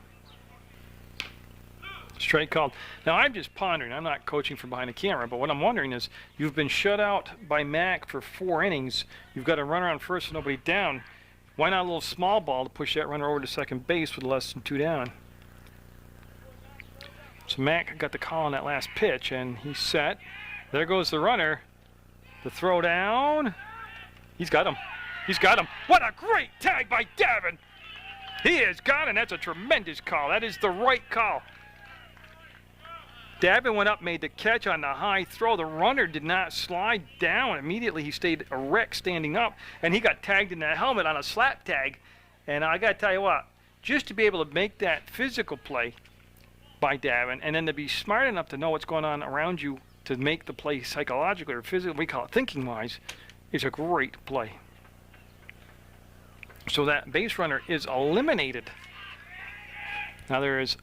Strike called. Now I'm just pondering. I'm not coaching from behind the camera, but what I'm wondering is you've been shut out by Mac for 4 innings. You've got a runner on first and nobody down. Why not a little small ball to push that runner over to second base with less than 2 down? So Mac got the call on that last pitch, and he's set. There goes the runner. The throw down. He's got him. He's got him. What a great tag by Davin. He has got him. That's a tremendous call. That is the right call. Davin went up, made the catch on the high throw. The runner did not slide down. Immediately he stayed erect standing up, and he got tagged in the helmet on a slap tag. And I got to tell you what, just to be able to make that physical play by Davin, and then to be smart enough to know what's going on around you to make the play psychologically or physically, we call it thinking-wise, is a great play. So that base runner is eliminated. Now there is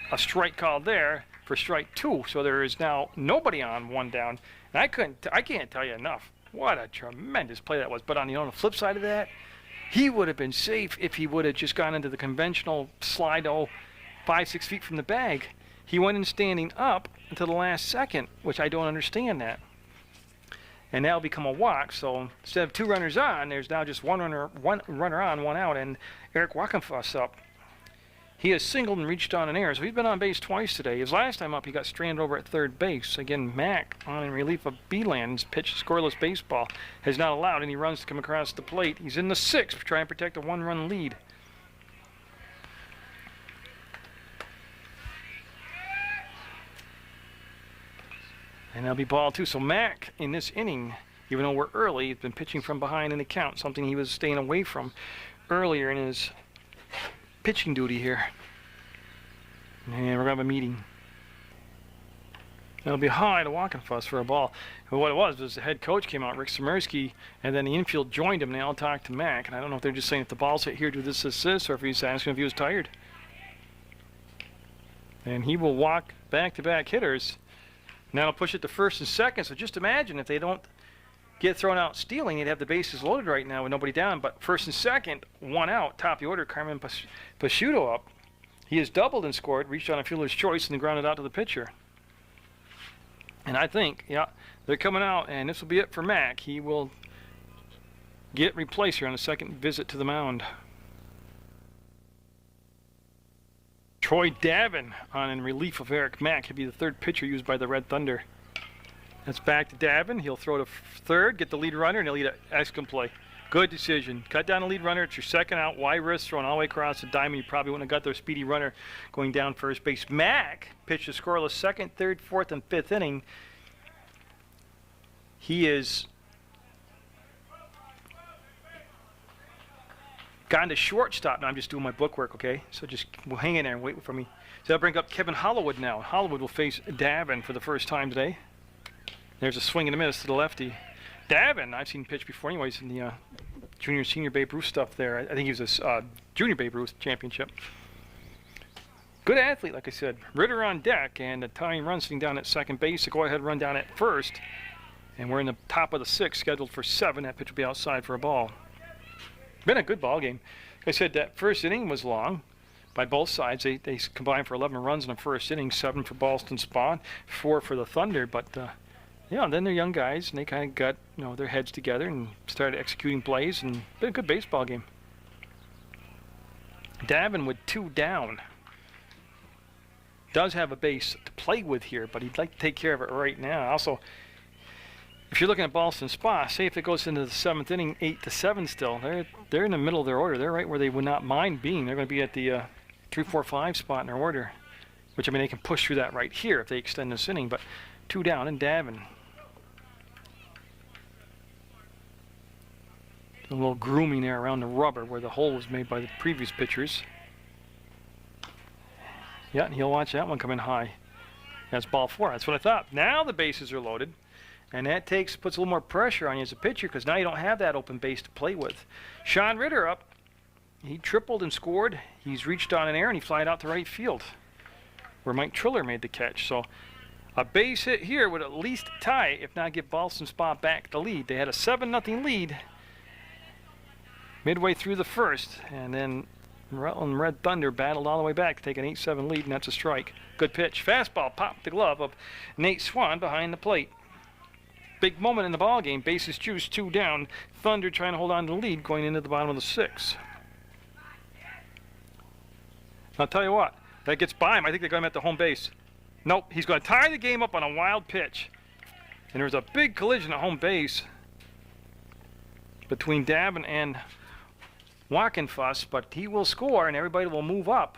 a strike called there for strike 2, so there is now nobody on, 1 down. And I can't tell you enough what a tremendous play that was. But on the flip side of that, he would have been safe if he would have just gone into the conventional slide 5-6 feet from the bag. He went in standing up until the last second, which I don't understand that. And that'll become a walk. So instead of 2 runners on, there's now just one runner on, 1 out, and Eric Wackenfuss up. He has singled and reached on an error, so he's been on base twice today. His last time up, he got stranded over at third base. Again, Mac, on in relief of Beeland's pitch, scoreless baseball, has not allowed any runs to come across the plate. He's in the 6th, trying to protect a 1-run lead. And that'll be ball 2. So Mac, in this inning, even though we're early, has been pitching from behind in the count, something he was staying away from earlier in his pitching duty here. And we're going to have a meeting. It'll be high to Wackenfuss for a ball. But what it was the head coach came out, Rick Samirsky, and then the infield joined him, and they all talked to Mac. And I don't know if they're just saying if the ball's hit here, do this, or if he's asking if he was tired. And he will walk back-to-back hitters. And that'll push it to first and second. So just imagine if they don't get thrown out stealing, they'd have the bases loaded right now with nobody down. But first and second, 1 out, top of the order, Carmen Pasciuto up. He has doubled and scored, reached on a fielder's choice, and then grounded out to the pitcher. And I think, yeah, they're coming out, and this will be it for Mac. He will get replaced here on the second visit to the mound. Troy Davin on in relief of Eric Mack. He'll be the 3rd pitcher used by the Red Thunder. That's back to Davin. He'll throw to third, get the lead runner, and he'll lead an excellent play. Good decision. Cut down the lead runner. It's your 2nd out. Wide wrist throwing all the way across the diamond. You probably wouldn't have got their speedy runner going down first base. Mack pitched a scoreless 2nd, 3rd, 4th, and 5th inning. He is gone to shortstop. Now I'm just doing my book work, okay? So just hang in there and wait for me. So I'll bring up Kevin Hollywood now. Hollywood will face Davin for the first time today. There's a swing and a miss to the lefty. Davin, I've seen pitch before anyways in the junior, senior Babe Ruth stuff there. I think he was a junior Babe Ruth championship. Good athlete, like I said. Ritter on deck, and the tying run sitting down at second base. The go-ahead run down at first. And we're in the top of the 6th, scheduled for 7. That pitch will be outside for a ball. Been a good ball game. Like I said, that first inning was long by both sides. They combined for 11 runs in the first inning, 7 for Ballston Spawn, 4 for the Thunder. But yeah, then they're young guys, and they kind of got their heads together and started executing plays, and been a good baseball game. Davin with 2 down. Does have a base to play with here, but he'd like to take care of it right now. Also, if you're looking at Ballston Spa, say if it goes into the 7th inning, 8-7 still, they're in the middle of their order. They're right where they would not mind being. They're going to be at the 3, 4, 5 spot in their order, which, I mean, they can push through that right here if they extend this inning, but 2 down and Davin. A little grooming there around the rubber where the hole was made by the previous pitchers. Yeah, and he'll watch that one come in high. That's ball 4. That's what I thought. Now the bases are loaded. And that puts a little more pressure on you as a pitcher because now you don't have that open base to play with. Sean Ritter up. He tripled and scored. He's reached on an air and he flied out to right field where Mike Triller made the catch. So a base hit here would at least tie, if not give Ballston Spa back the lead. They had a 7-0 lead midway through the first, and then Rutland Red Thunder battled all the way back to take an 8-7 lead, and that's a strike. Good pitch. Fastball popped the glove of Nate Swan behind the plate. Big moment in the ball game. Bases juiced, 2 down. Thunder trying to hold on to the lead going into the bottom of the 6th. I'll tell you what, that gets by him. I think they got him at the home base. Nope, he's going to tie the game up on a wild pitch. And there was a big collision at home base between Davin and Walkenfuss, but he will score and everybody will move up.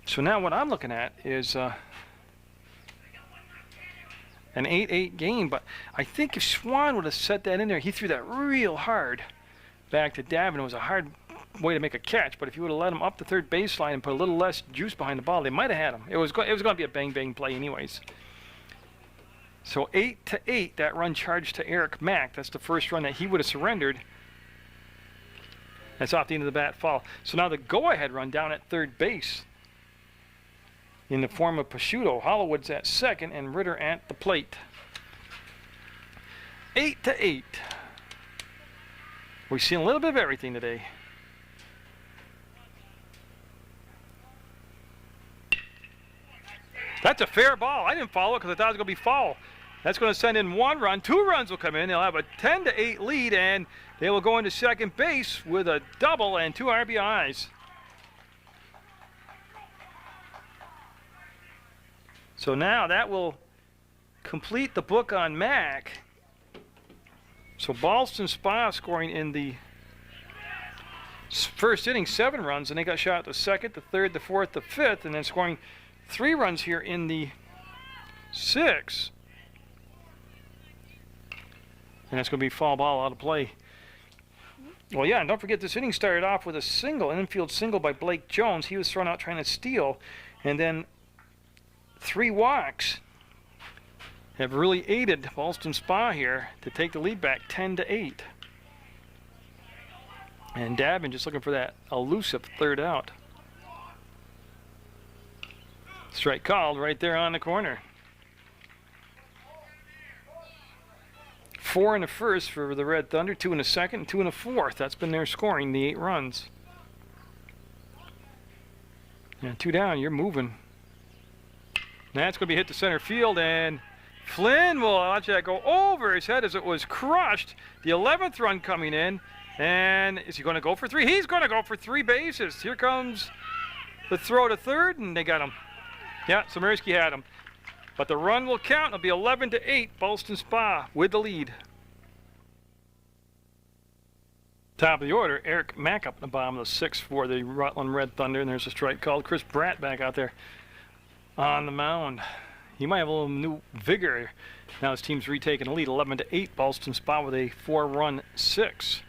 So now what I'm looking at is an 8-8 game, but I think if Swan would have set that in there, he threw that real hard back to Davin. It was a hard way to make a catch, but if you would have let him up the third baseline and put a little less juice behind the ball, they might have had him. It was going to be a bang-bang play anyways. So 8-8, that run charged to Eric Mack. That's the first run that he would have surrendered. That's off the end of the bat foul. So now the go-ahead run down at third base in the form of Picciuto. Hollowood's at second and Ritter at the plate. 8-8. We've seen a little bit of everything today. That's a fair ball. I didn't follow it because I thought it was going to be foul. That's going to send in 1 run. 2 runs will come in. They'll have a 10-8 lead, and they will go into second base with a double and 2 RBIs. So now that will complete the book on Mack. So Ballston Spa scoring in the first inning 7 runs, and they got shot at the second, the third, the fourth, the fifth, and then scoring 3 runs here in the 6th. And that's going to be foul ball out of play. Well, yeah, and don't forget this inning started off with a single, an infield single by Blake Jones. He was thrown out trying to steal, and then 3 walks have really aided Ballston Spa here to take the lead back 10-8. And Davin just looking for that elusive third out. Strike called right there on the corner. 4 in the first for the Red Thunder, 2 in the second, and 2 in the fourth. That's been their scoring, the 8 runs. And 2 down, you're moving. That's going to be hit to center field, and Flynn will watch that go over his head as it was crushed. The 11th run coming in, and is he going to go for 3? He's going to go for 3 bases. Here comes the throw to third, and they got him. Yeah, Samirski had him. But the run will count. It'll be 11-8, Ballston Spa with the lead. Top of the order, Eric Mack up in the bottom of the 6th for the Rutland Red Thunder, and there's a strike called. Chris Bratt back out there on the mound. He might have a little new vigor. Now his team's retaking the lead, 11-8, Ballston Spa with a 4-run 6.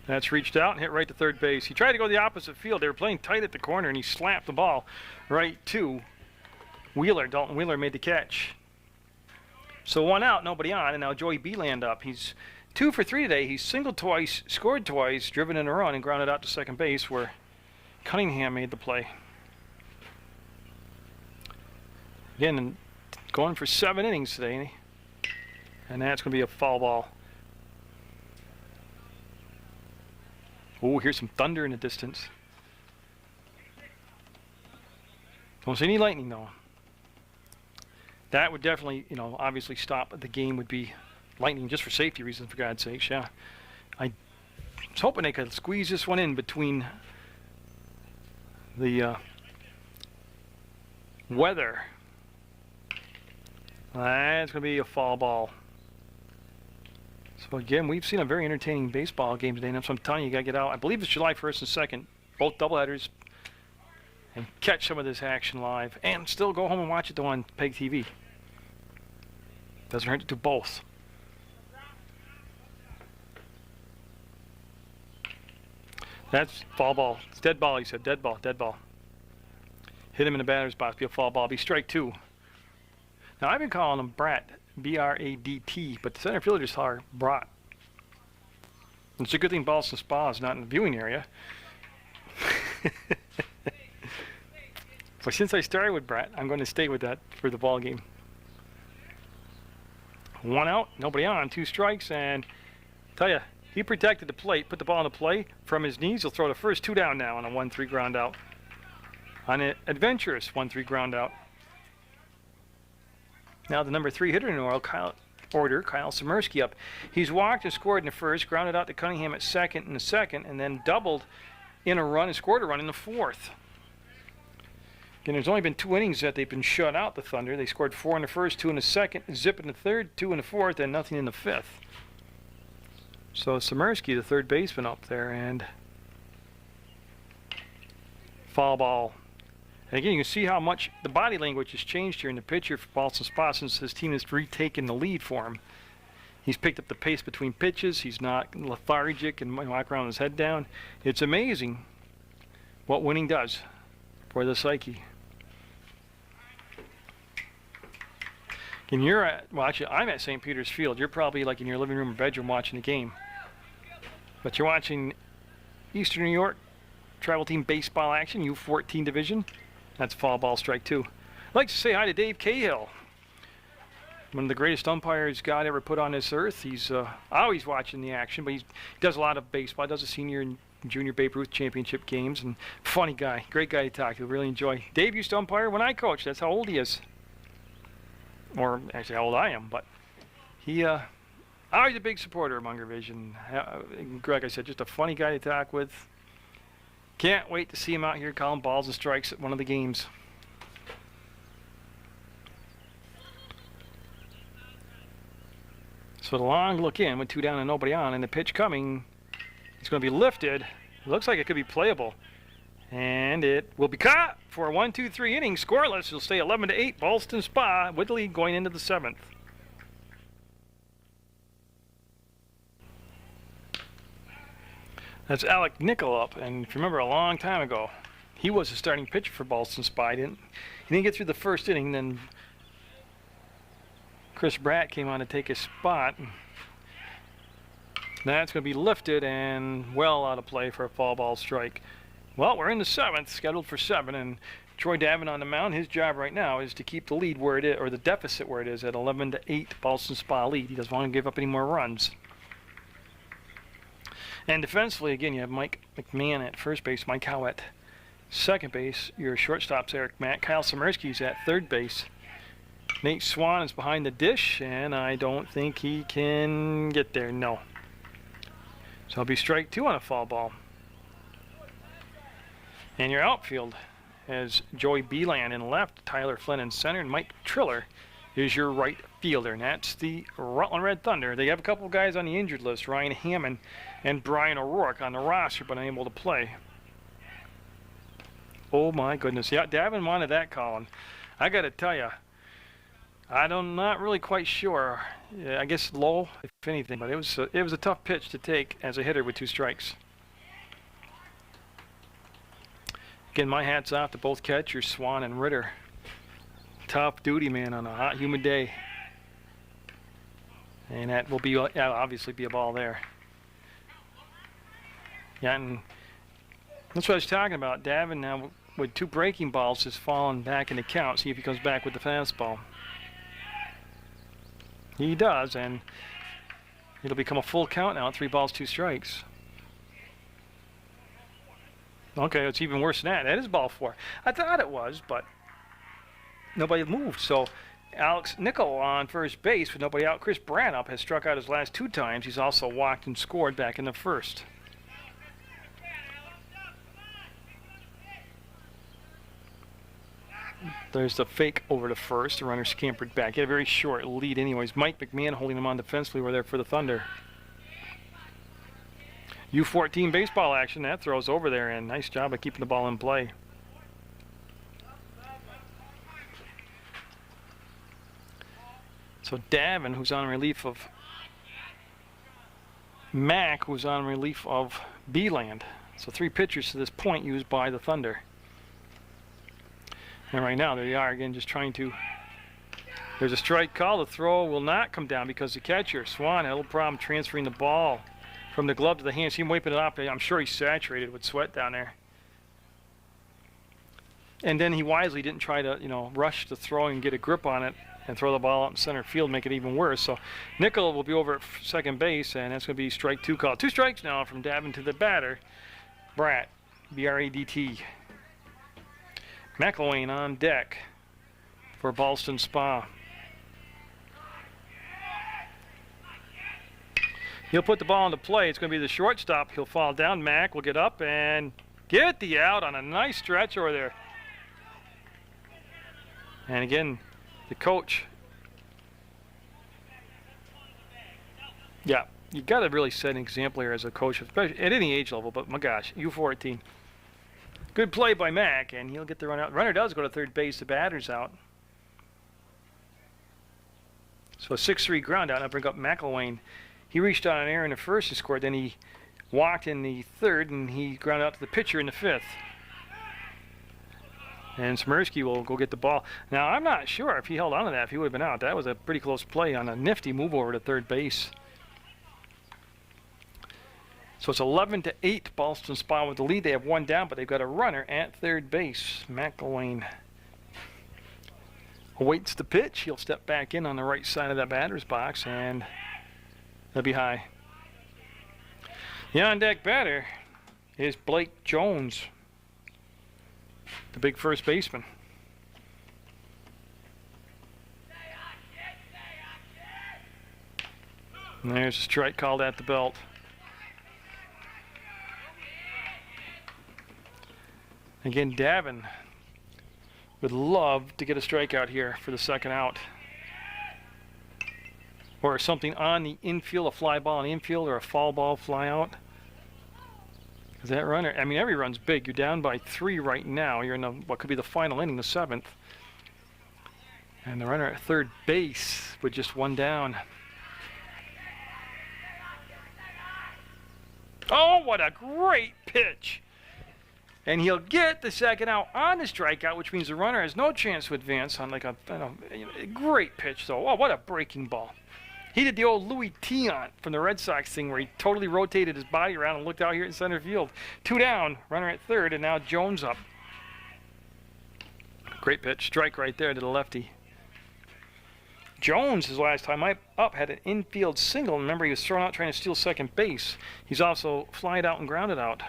That's reached out and hit right to third base. He tried to go the opposite field. They were playing tight at the corner, and he slapped the ball right to Wheeler. Dalton Wheeler made the catch. So 1 out, nobody on, and now Joey Beeland up. He's 2 for 3 today. He's singled twice, scored twice, driven in a run, and grounded out to second base where Cunningham made the play. Again, going for 7 innings today, and that's going to be a foul ball. Oh, here's some thunder in the distance. Don't see any lightning though. That would definitely, obviously stop. The game would be Lightning, just for safety reasons, for God's sakes, yeah. I was hoping they could squeeze this one in between the weather. That's going to be a foul ball. So again, we've seen a very entertaining baseball game today, and that's what I'm telling you, you got to get out. I believe it's July 1st and 2nd, both doubleheaders, and catch some of this action live, and still go home and watch it though on PEGTV. Doesn't hurt to do both. That's foul ball. It's dead ball, he said. Dead ball, dead ball. Hit him in the batter's box. Be a foul ball. Be strike 2. Now, I've been calling him Bradt. B-R-A-D-T. But the center fielder just are Bradt. It's a good thing Ballston Spa is not in the viewing area. But since I started with Bradt, I'm going to stay with that for the ball game. 1 out. Nobody on. 2 strikes. And tell you, he protected the plate, put the ball in the play from his knees. He'll throw the first 2 down now on a 1-3 ground out. On an adventurous 1-3 ground out. Now the number 3 hitter in Kyle Szymerski up. He's walked and scored in the first, grounded out to Cunningham at second in the second, and then doubled in a run and scored a run in the fourth. Again, there's only been 2 innings that they've been shut out, the Thunder. They scored 4 in the first, 2 in the second, zip in the third, 2 in the fourth, and nothing in the fifth. So Szymerski, the third baseman up there, and foul ball. And again, you can see how much the body language has changed here in the pitcher for Ballston Spa since his team has retaken the lead for him. He's picked up the pace between pitches. He's not lethargic and walk around with his head down. It's amazing what winning does for the psyche. And you're at, well, actually, I'm at St. Peter's Field. You're probably like in your living room or bedroom watching the game. But you're watching Eastern New York travel team baseball action, U14 division. That's foul ball, strike 2. I'd like to say hi to Dave Cahill, one of the greatest umpires God ever put on this earth. He's always watching the action, but he does a lot of baseball. He does the senior and junior Babe Ruth championship games, and funny guy, great guy to talk to. Really enjoy. Dave used to umpire when I coached. That's how old he is, or actually how old I am. But he, always a big supporter of Munger Vision. Like I said, just a funny guy to talk with. Can't wait to see him out here calling balls and strikes at one of the games. So the long look in with 2 down and nobody on, and the pitch coming. It's going to be lifted. It looks like it could be playable. And it will be caught for a 1-2-3 inning. Scoreless. It'll stay 11-8. Ballston Spa with the lead going into the 7th. That's Alec Nickel up, and if you remember a long time ago, he was the starting pitcher for Ballston Spa. He didn't get through the first inning, then Chris Bratt came on to take his spot. That's going to be lifted and well out of play for a foul ball strike. Well, we're in the 7th, scheduled for 7, and Troy Davin on the mound. His job right now is to keep the lead where it is, or the deficit where it is at 11-8. Ballston Spa lead. He doesn't want to give up any more runs. And defensively, again, you have Mike McMahon at first base, Mike Howe at second base. Your shortstop's Eric Matt. Kyle Szymerski's at third base. Nate Swan is behind the dish, and I don't think he can get there. No. So it'll be strike 2 on a foul ball. And your outfield has Joey Beeland in left, Tyler Flynn in center, and Mike Triller is your right fielder. And that's the Rutland Red Thunder. They have a couple guys on the injured list, Ryan Hammond and Brian O'Rourke on the roster, but unable to play. Oh my goodness. Yeah, Davin wanted that call. And I got to tell you, I'm not really quite sure. I guess low, if anything, but it was a tough pitch to take as a hitter with 2 strikes. Again, my hat's off to both catchers, Swan and Ritter. Tough duty, man, on a hot, humid day. And that will be obviously be a ball there. Yeah, and that's what I was talking about. Davin now with 2 breaking balls has fallen back in the count. See if he comes back with the fastball. He does, and it'll become a full count now. 3 balls, 2 strikes. Okay, it's even worse than that. That is ball 4. I thought it was, but nobody moved. So Alex Nickel on first base with nobody out. Chris Brandup has struck out his last 2 times. He's also walked and scored back in the first. There's the fake over to first. The runner scampered back. He had a very short lead anyways. Mike McMahon holding him on defensively. We're there for the Thunder. U14 baseball action. That throws over there, and nice job of keeping the ball in play. So Davin, who's on relief of Mack, who's on relief of Beeland. So 3 pitchers to this point used by the Thunder. And right now, there they are again, just trying to. There's a strike call. The throw will not come down because the catcher, Swan, had a little problem transferring the ball from the glove to the hand. See him wiping it off. I'm sure he's saturated with sweat down there. And then he wisely didn't try to, rush the throw and get a grip on it and throw the ball out in center field, make it even worse. So Nickel will be over at second base, and that's going to be strike 2 call. 2 strikes now from Davin to the batter, Bratt, B-R-A-D-T. McElwain on deck for Ballston Spa. He'll put the ball into play. It's going to be the shortstop. He'll fall down. Mack will get up and get the out on a nice stretch over there. And again, the coach. Yeah, you got to really set an example here as a coach, especially at any age level. But my gosh, U14. Good play by Mack, and he'll get the run out. Runner does go to third base. The batter's out. So a 6-3 ground out. I'll bring up McElwain. He reached on an error in the first and scored. Then he walked in the third, and he grounded out to the pitcher in the 5th. And Smirsky will go get the ball. Now, I'm not sure if he held on to that, if he would have been out. That was a pretty close play on a nifty move over to third base. So it's 11-8. Ballston Spa with the lead. They have 1 down, but they've got a runner at third base. McElwain awaits the pitch. He'll step back in on the right side of that batter's box, and they'll be high. The on-deck batter is Blake Jones, the big first baseman. And there's a strike called at the belt. Again, Davin would love to get a strikeout here for the second out. Or something on the infield, a fly ball on the infield, or a foul ball fly out. Because that runner, I mean, every run's big. You're down by 3 right now. You're in what could be the final inning, the 7th. And the runner at third base with just 1 down. Oh, what a great pitch. And he'll get the second out on the strikeout, which means the runner has no chance to advance on like a great pitch, though. Oh, what a breaking ball. He did the old Louis Tiant from the Red Sox thing where he totally rotated his body around and looked out here in center field. 2 down, runner at third, and now Jones up. Great pitch, strike right there to the lefty. Jones, his last time up, had an infield single. Remember, he was thrown out trying to steal second base. He's also flied out and grounded out.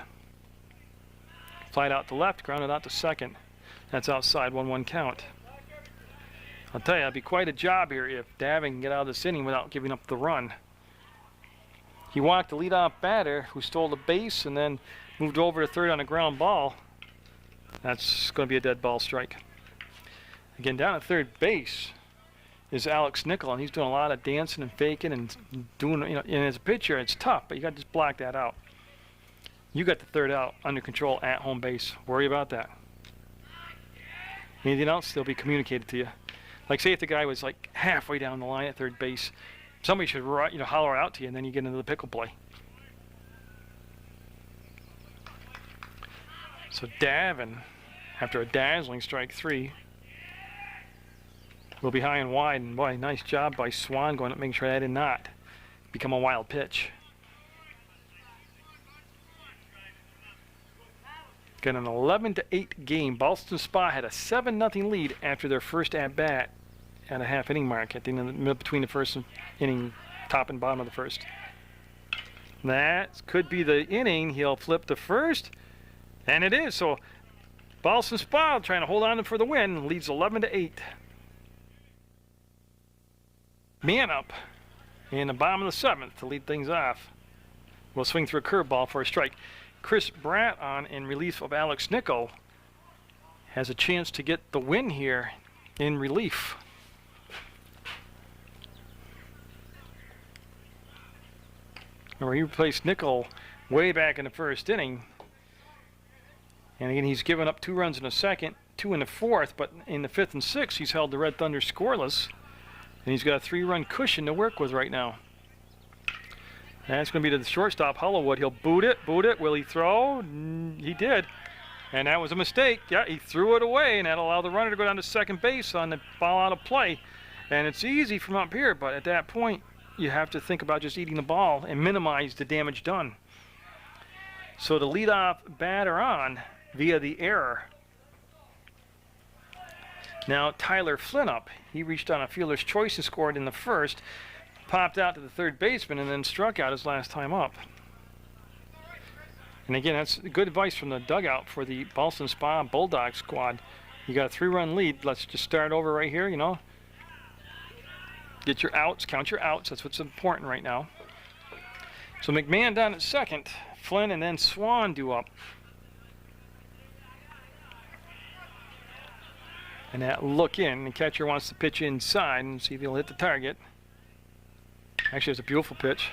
Flied out to left, grounded out to second. That's outside, 1-1 count. I'll tell you, it'd be quite a job here if Davin can get out of this inning without giving up the run. He walked the leadoff batter who stole the base and then moved over to third on a ground ball. That's going to be a dead ball strike. Again, down at third base is Alex Nickel, and he's doing a lot of dancing and faking and doing, and as a pitcher, it's tough, but you got to just block that out. You got the third out under control at home base. Worry about that. Anything else, they'll be communicated to you. Like, say if the guy was like halfway down the line at third base, somebody should holler out to you, and then you get into the pickle play. So Davin, after a dazzling strike 3, will be high and wide. And boy, nice job by Swan going up, making sure that did not become a wild pitch. Got an 11-8 game. Ballston Spa had a 7-0 lead after their first at-bat at a half-inning mark at the end of between the first inning, top and bottom of the first. That could be the inning. He'll flip the first, and it is. So Ballston Spa trying to hold on for the win, leads 11-8. man up in the bottom of the 7th to lead things off. Will swing through a curveball for a strike. Chris Bratt on in relief of Alex Nickel has a chance to get the win here in relief. Remember, he replaced Nickel way back in the 1st inning. And again, he's given up 2 runs in the 2nd, 2 in the 4th, but in the 5th and 6th, he's held the Red Thunder scoreless. And he's got a 3-run cushion to work with right now. That's going to be to the shortstop, Hollowwood. He'll boot it. Will he throw? He did. And that was a mistake. Yeah, he threw it away, and that allowed the runner to go down to second base on the ball out of play. And it's easy from up here, but at that point, you have to think about just eating the ball and minimize the damage done. So the leadoff batter on via the error. Now Tyler Flintup, he reached on a fielder's choice and scored in the 1st, popped out to the 3rd baseman and then struck out his last time up. And again, that's good advice from the dugout for the Ballston Spa Bulldog squad. You got a 3-run lead. Let's just start over right here, you know. Get your outs, count your outs. That's what's important right now. So McMahon down at 2nd, Flynn and then Swan due up. And that look in, the catcher wants to pitch inside and see if he'll hit the target. Actually, it's a beautiful pitch.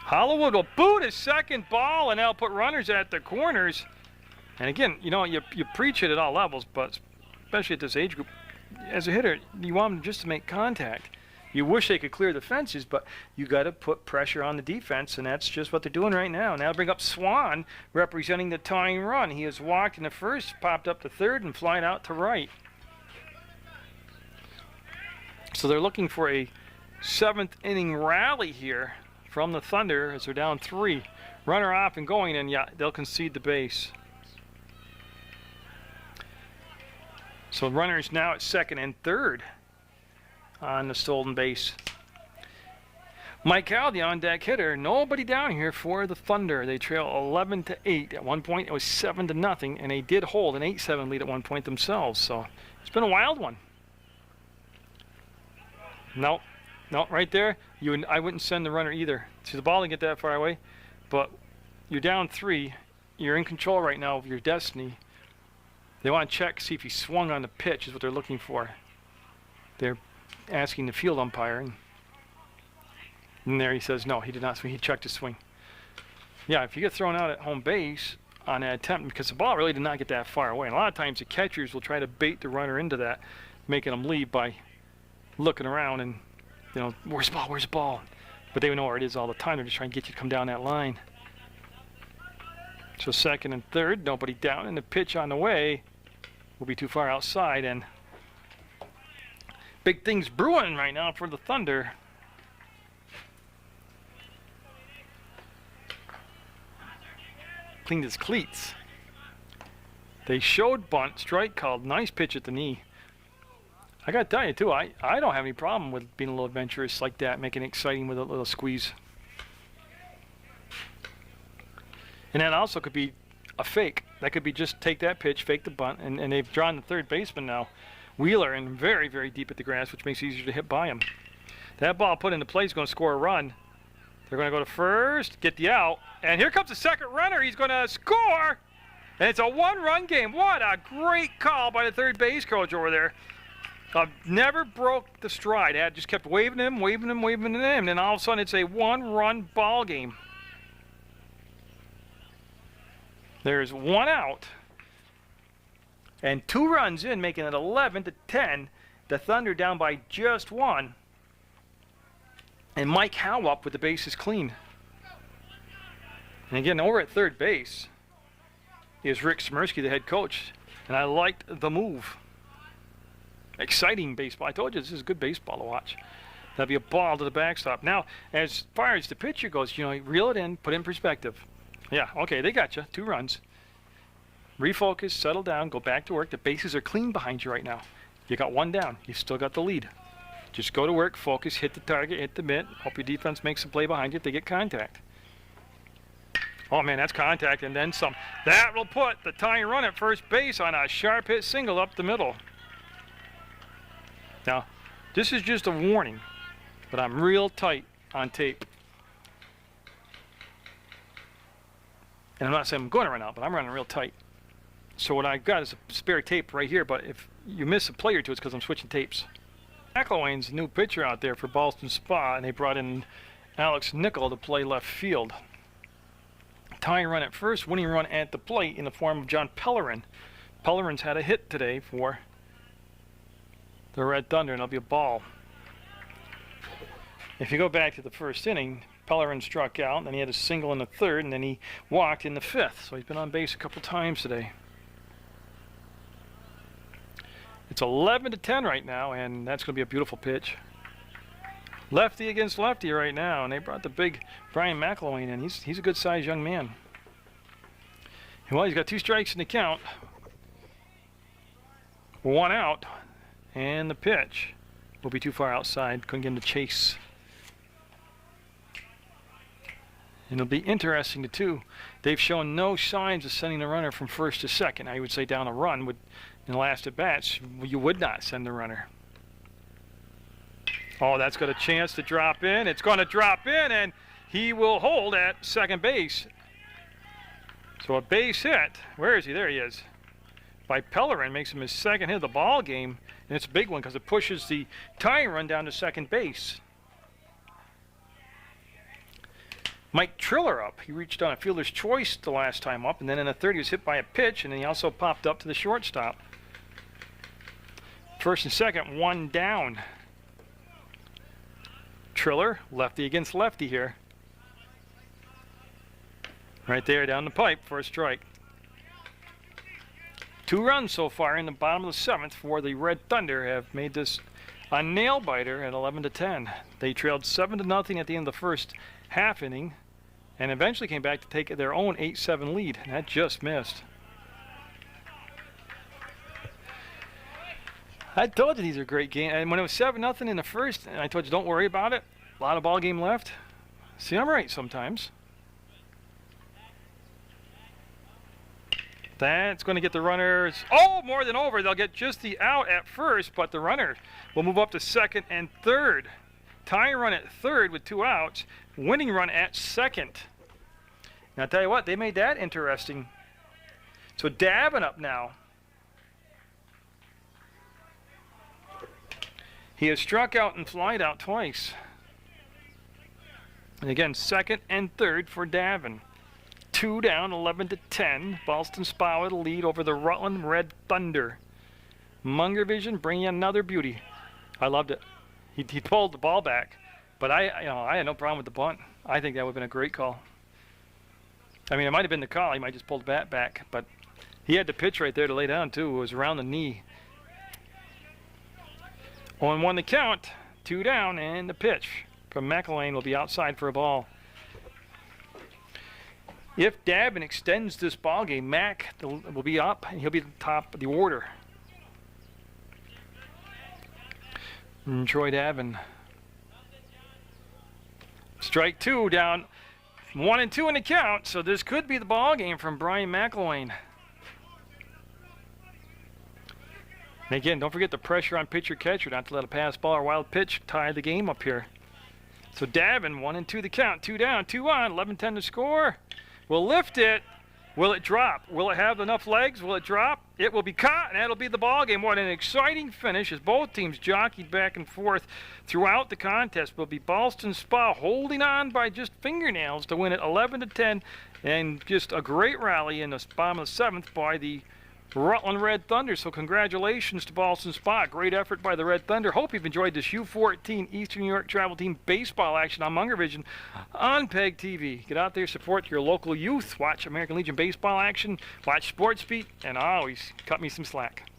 Hollowwood will boot his 2nd ball, and they'll put runners at the corners. And again, you know, you preach it at all levels, but especially at this age group, as a hitter, you want them just to make contact. You wish they could clear the fences, but you got to put pressure on the defense, and that's just what they're doing right now. Now bring up Swan, representing the tying run. He has walked in the 1st, popped up to 3rd, and flying out to right. So they're looking for a 7th inning rally here from the Thunder as they're down 3. Runner off and going, and yeah, they'll concede the base. So runners now at 2nd and 3rd on the stolen base. Mike Howell, the on-deck hitter, nobody down here for the Thunder. They trail 11-8. At one point, it was 7-0, and they did hold an 8-7 lead at one point themselves. So it's been a wild one. No, right there. I wouldn't send the runner either. See, the ball didn't get that far away, but you're down 3. You're in control right now of your destiny. They want to check, see if he swung on the pitch is what they're looking for. They're asking the field umpire, and there he says no, he did not swing. He checked his swing. Yeah, if you get thrown out at home base on an attempt, because the ball really did not get that far away, and a lot of times the catchers will try to bait the runner into that, making them leave by looking around and, you know, where's the ball? But they know where it is all the time. They're just trying to get you to come down that line. So 2nd and 3rd, nobody down, and the pitch on the way will be too far outside, and big things brewing right now for the Thunder. Cleaned his cleats. They showed bunt, strike called, nice pitch at the knee. I got to tell you, too, I don't have any problem with being a little adventurous like that, making it exciting with a little squeeze. And that also could be a fake. That could be just take that pitch, fake the bunt, and they've drawn the 3rd baseman now, Wheeler, and very, very deep at the grass, which makes it easier to hit by him. That ball put into play is going to score a run. They're going to go to 1st, get the out, and here comes the 2nd runner. He's going to score, and it's a 1-run game. What a great call by the 3rd base coach over there. Never broke the stride. Just kept waving him, and then all of a sudden it's a 1-run ball game. There's 1 out, and 2 runs in, making it 11-10. The Thunder down by just 1, and Mike Howell up with the bases clean. And again, over at 3rd base is Rick Smirsky, the head coach, and I liked the move. Exciting baseball. I told you this is good baseball to watch. That'll be a ball to the backstop. Now, as far as the pitcher goes, you know, reel it in, put it in perspective. Yeah, okay, they got you. 2 runs. Refocus, settle down, go back to work. The bases are clean behind you right now. You got 1 down. You still got the lead. Just go to work, focus, hit the target, hit the mitt. Hope your defense makes a play behind you if they get contact. Oh, man, that's contact and then some. That will put the tying run at 1st base on a sharp hit single up the middle. Now, this is just a warning. but I'm real tight on tape. And I'm not saying I'm going to run out, but I'm running real tight. So what I've got is a spare tape right here, but if you miss a play or two, it's because I'm switching tapes. McElwain's a new pitcher out there for Ballston Spa, and they brought in Alex Nickel to play left field. Tying run at first, winning run at the plate in the form of John Pellerin. Pellerin's had a hit today for the Red Thunder, and it'll be a ball. If you go back to the first inning, Pellerin struck out, and then he had a single in the third, and then he walked in the fifth. So he's been on base a couple times today. It's 11-10 right now, and that's going to be a beautiful pitch. Lefty against lefty right now, and they brought the big Brian McElwain in. He's a good-sized young man. Well, he's got 2 strikes in the count. 1 out, and the pitch will be too far outside. Couldn't get him to chase. And it'll be interesting, too. They've shown no signs of sending the runner from first to second. I would say down a run would, in the last at-bats, you would not send the runner. Oh, that's got a chance to drop in. It's going to drop in, and he will hold at second base. So a base hit. Where is he? There he is. By Pellerin, makes him his second hit of the ball game, and it's a big one because it pushes the tying run down to second base. Mike Triller up. He reached on a fielder's choice the last time up, and then in the third he was hit by a pitch, and then he also popped up to the shortstop. First and second, 1 down. Triller, lefty against lefty here. Right there down the pipe for a strike. 2 runs so far in the bottom of the 7th for the Red Thunder have made this a nail-biter at 11-10. They trailed 7-0 at the end of the first half inning and eventually came back to take their own 8-7 lead, and that just missed. I told you these are great games. And when it was 7-0 in the first, and I told you don't worry about it, a lot of ball game left. See, I'm right sometimes. That's going to get the runners, oh, more than over. They'll get just the out at first, but the runner will move up to second and third. Tying run at third with 2 outs. Winning run at second. Now, I'll tell you what, they made that interesting. So Davin up now. He has struck out and flied out twice. And again, second and third for Davin. 2 down, 11-10. Ballston Spa with a lead over the Rutland Red Thunder. Munger vision bringing another beauty. I loved it. He pulled the ball back, but I had no problem with the bunt. I think that would have been a great call. I mean, it might have been the call. He might just pull the bat back, but he had the pitch right there to lay down too. It was around the knee. 0-1 the count. 2 down, and the pitch from McElwain will be outside for a ball. If Davin extends this ball game, Mac will be up, and he'll be at the top of the order. And Troy Davin. Strike 2 down. 1-2 in the count, so this could be the ball game from Brian McElwain. And again, don't forget the pressure on pitcher-catcher not to let a pass ball or wild pitch tie the game up here. So Davin, 1-2 the count, 2 down, 2 on, 11-10 to score. We'll lift it. Will it drop? Will it have enough legs? Will it drop? It will be caught, and that'll be the ball game. What an exciting finish as both teams jockeyed back and forth throughout the contest. Will be Ballston Spa holding on by just fingernails to win it 11-10, and just a great rally in the bottom of the 7th by the Rutland Red Thunder. So congratulations to Ballston Spa. Great effort by the Red Thunder. Hope you've enjoyed this U14 Eastern New York Travel Team baseball action on Munger Vision on PEGTV. Get out there, support your local youth, watch American Legion baseball action, watch Sports Beat, and always cut me some slack.